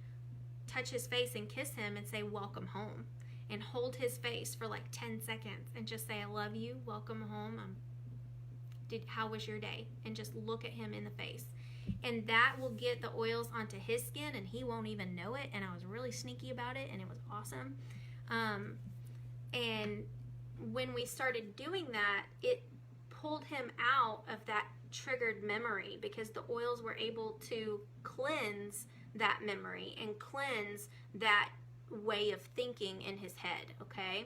touch his face and kiss him and say, welcome home. And hold his face for like 10 seconds and just say, I love you, welcome home. How was your day? And just look at him in the face. And that will get the oils onto his skin and he won't even know it. And I was really sneaky about it and it was awesome. And when we started doing that, it pulled him out of that triggered memory because the oils were able to cleanse that memory and cleanse that way of thinking in his head, okay?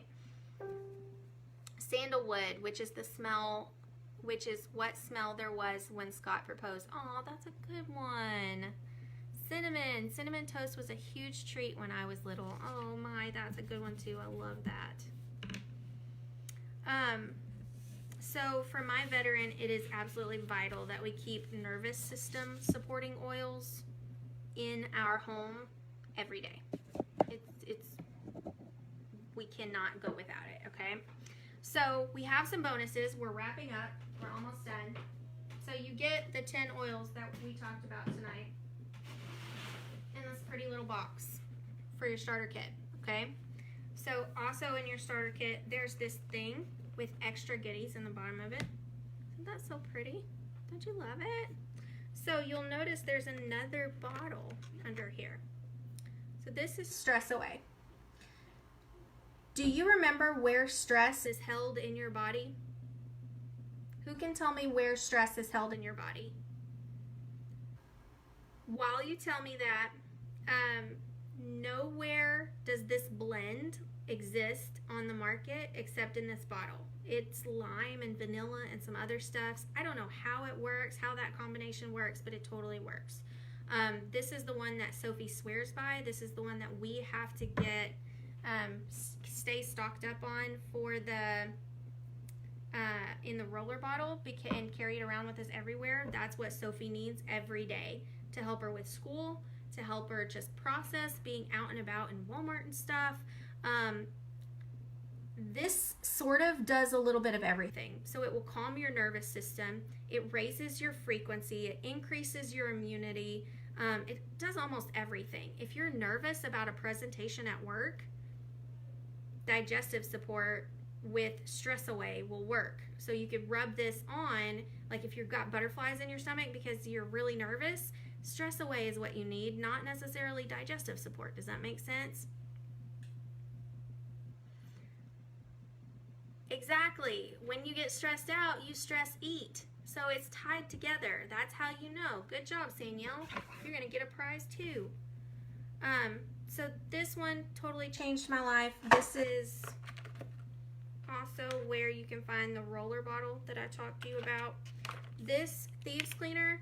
Sandalwood, which is the smell, which is what smell there was when Scott proposed. Oh, that's a good one. Cinnamon toast was a huge treat when I was little. Oh my, that's a good one too. I love that. So for my veteran, it is absolutely vital that we keep nervous system supporting oils in our home every day. We cannot go without it, okay? So we have some bonuses. We're wrapping up. We're almost done. So you get the 10 oils that we talked about tonight in this pretty little box for your starter kit, okay? So also in your starter kit, there's this thing with extra goodies in the bottom of it. Isn't that so pretty? Don't you love it? So you'll notice there's another bottle under here. So this is Stress Away. Do you remember where stress is held in your body? Who can tell me where stress is held in your body? While you tell me that, nowhere does this blend exist on the market except in this bottle. It's lime and vanilla and some other stuffs. I don't know how it works, how that combination works, but it totally works. This is the one that Sophie swears by. This is the one that we have to get, stay stocked up on for the, in the roller bottle and carry it around with us everywhere. That's what Sophie needs every day to help her with school, to help her just process being out and about in Walmart and stuff. This sort of does a little bit of everything. So it will calm your nervous system. It raises your frequency. It increases your immunity. It does almost everything. If you're nervous about a presentation at work, digestive support with Stress Away will work. So you could rub this on, like if you've got butterflies in your stomach because you're really nervous, Stress Away is what you need, not necessarily digestive support. Does that make sense? Exactly. When you get stressed out, you stress eat. So it's tied together. That's how you know. Good job, Saniel. You're going to get a prize too. So this one totally changed my life. This is also where you can find the roller bottle that I talked to you about. This Thieves Cleaner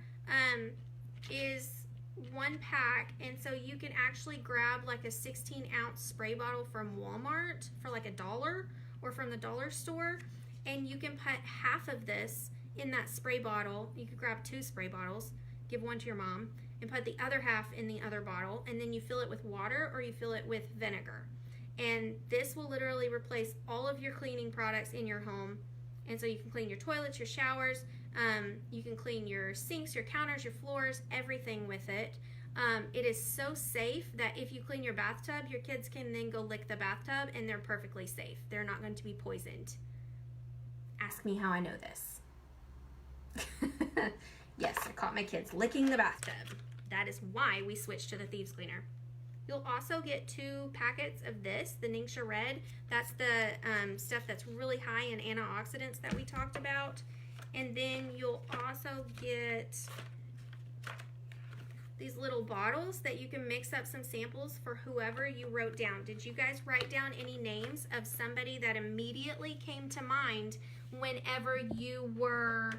is 1 pack, and so you can actually grab like a 16-ounce spray bottle from Walmart for like $1 or from the dollar store, and you can put half of this in that spray bottle. You could grab 2 spray bottles, give one to your mom, and put the other half in the other bottle, and then you fill it with water or you fill it with vinegar. And this will literally replace all of your cleaning products in your home. And so you can clean your toilets, your showers, you can clean your sinks, your counters, your floors, everything with it. It is so safe that if you clean your bathtub, your kids can then go lick the bathtub and they're perfectly safe. They're not going to be poisoned. Ask me how I know this. Yes, I caught my kids licking the bathtub. That is why we switched to the Thieves Cleaner. You'll also get 2 packets of this, the Ningxia Red. That's the stuff that's really high in antioxidants that we talked about. And then you'll also get these little bottles that you can mix up some samples for whoever you wrote down. Did you guys write down any names of somebody that immediately came to mind whenever you were,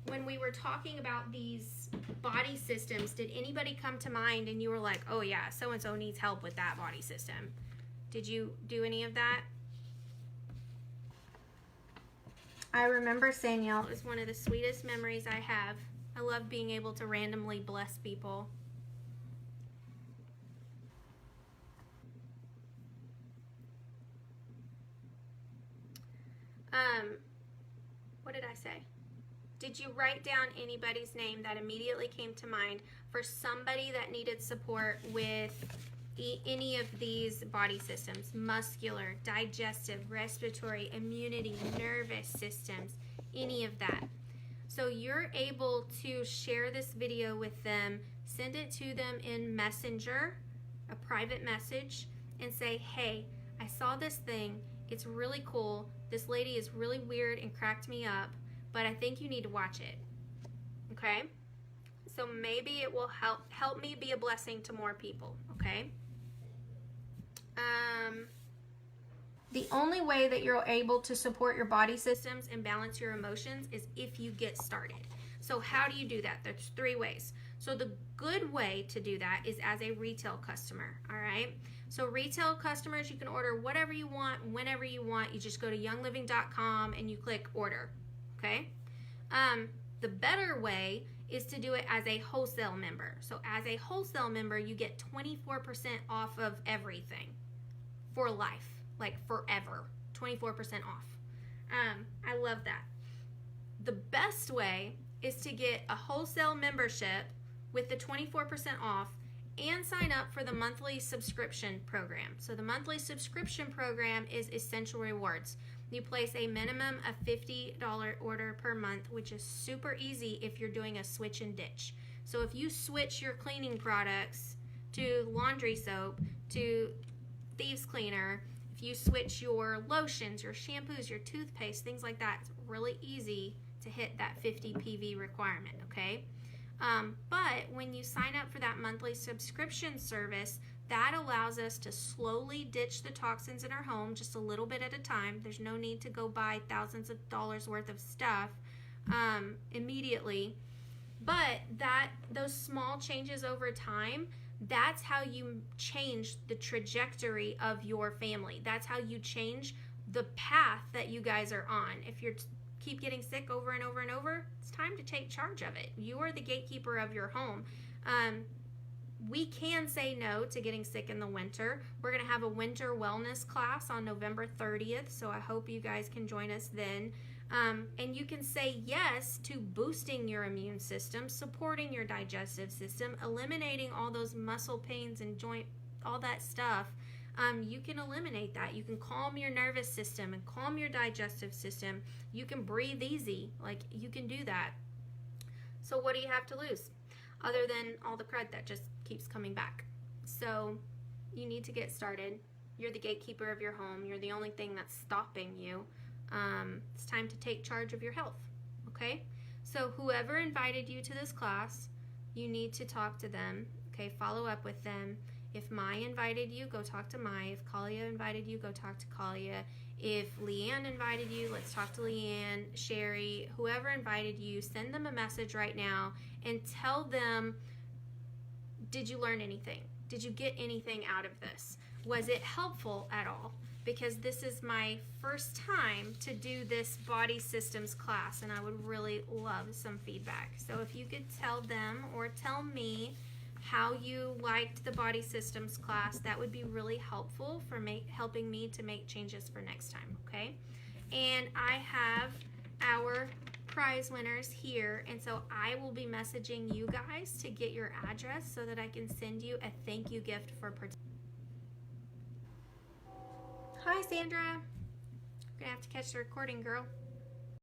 when we were talking about these body systems? Did anybody come to mind and you were like, oh yeah, so-and-so needs help with that body system? Did you do any of that? I remember Saniel. It was one of the sweetest memories I have. I love being able to randomly bless people. What did I say? Did you write down anybody's name that immediately came to mind for somebody that needed support with any of these body systems? Muscular, digestive, respiratory, immunity, nervous systems, any of that. So you're able to share this video with them, send it to them in Messenger, a private message, and say, hey, I saw this thing. It's really cool. This lady is really weird and cracked me up, but I think you need to watch it. Okay? So maybe it will help me be a blessing to more people. Okay? The only way that you're able to support your body systems and balance your emotions is if you get started. So how do you do that? There's 3 ways. So the good way to do that is as a retail customer, all right? So retail customers, you can order whatever you want, whenever you want. You just go to youngliving.com and you click order, okay? The better way is to do it as a wholesale member. So as a wholesale member, you get 24% off of everything for life, like forever, 24% off. I love that. The best way is to get a wholesale membership with the 24% off and sign up for the monthly subscription program. So the monthly subscription program is Essential Rewards. You place a minimum of $50 order per month, which is super easy if you're doing a switch and ditch. So if you switch your cleaning products to laundry soap, to Thieves Cleaner, if you switch your lotions, your shampoos, your toothpaste, things like that, it's really easy to hit that 50 PV requirement, okay? But when you sign up for that monthly subscription service, that allows us to slowly ditch the toxins in our home just a little bit at a time. There's no need to go buy thousands of dollars worth of stuff immediately. But those small changes over time, that's how you change the trajectory of your family. That's how you change the path that you guys are on. If you're keep getting sick over and over and over, it's time to take charge of it. You are the gatekeeper of your home. We can say no to getting sick in the winter. We're going to have a winter wellness class on November 30th, so I hope you guys can join us then. And you can say yes to boosting your immune system, supporting your digestive system, eliminating all those muscle pains and joint, all that stuff. You can eliminate that. You can calm your nervous system and calm your digestive system. You can breathe easy. Like, you can do that. So what do you have to lose? Other than all the crud that just keeps coming back. So you need to get started. You're the gatekeeper of your home. You're the only thing that's stopping you. It's time to take charge of your health, okay? So whoever invited you to this class, you need to talk to them, okay? Follow up with them. If Mai invited you, go talk to Mai. If Kalia invited you, go talk to Kalia. If Leanne invited you, let's talk to Leanne. Sherry, whoever invited you, send them a message right now and tell them, did you learn anything? Did you get anything out of this? Was it helpful at all? Because this is my first time to do this body systems class, and I would really love some feedback. So if you could tell them or tell me how you liked the body systems class, that would be really helpful for helping me to make changes for next time, okay? And I have our prize winners here, and so I will be messaging you guys to get your address so that I can send you a thank you gift for participating. Hi, Sandra. I'm gonna have to catch the recording, girl.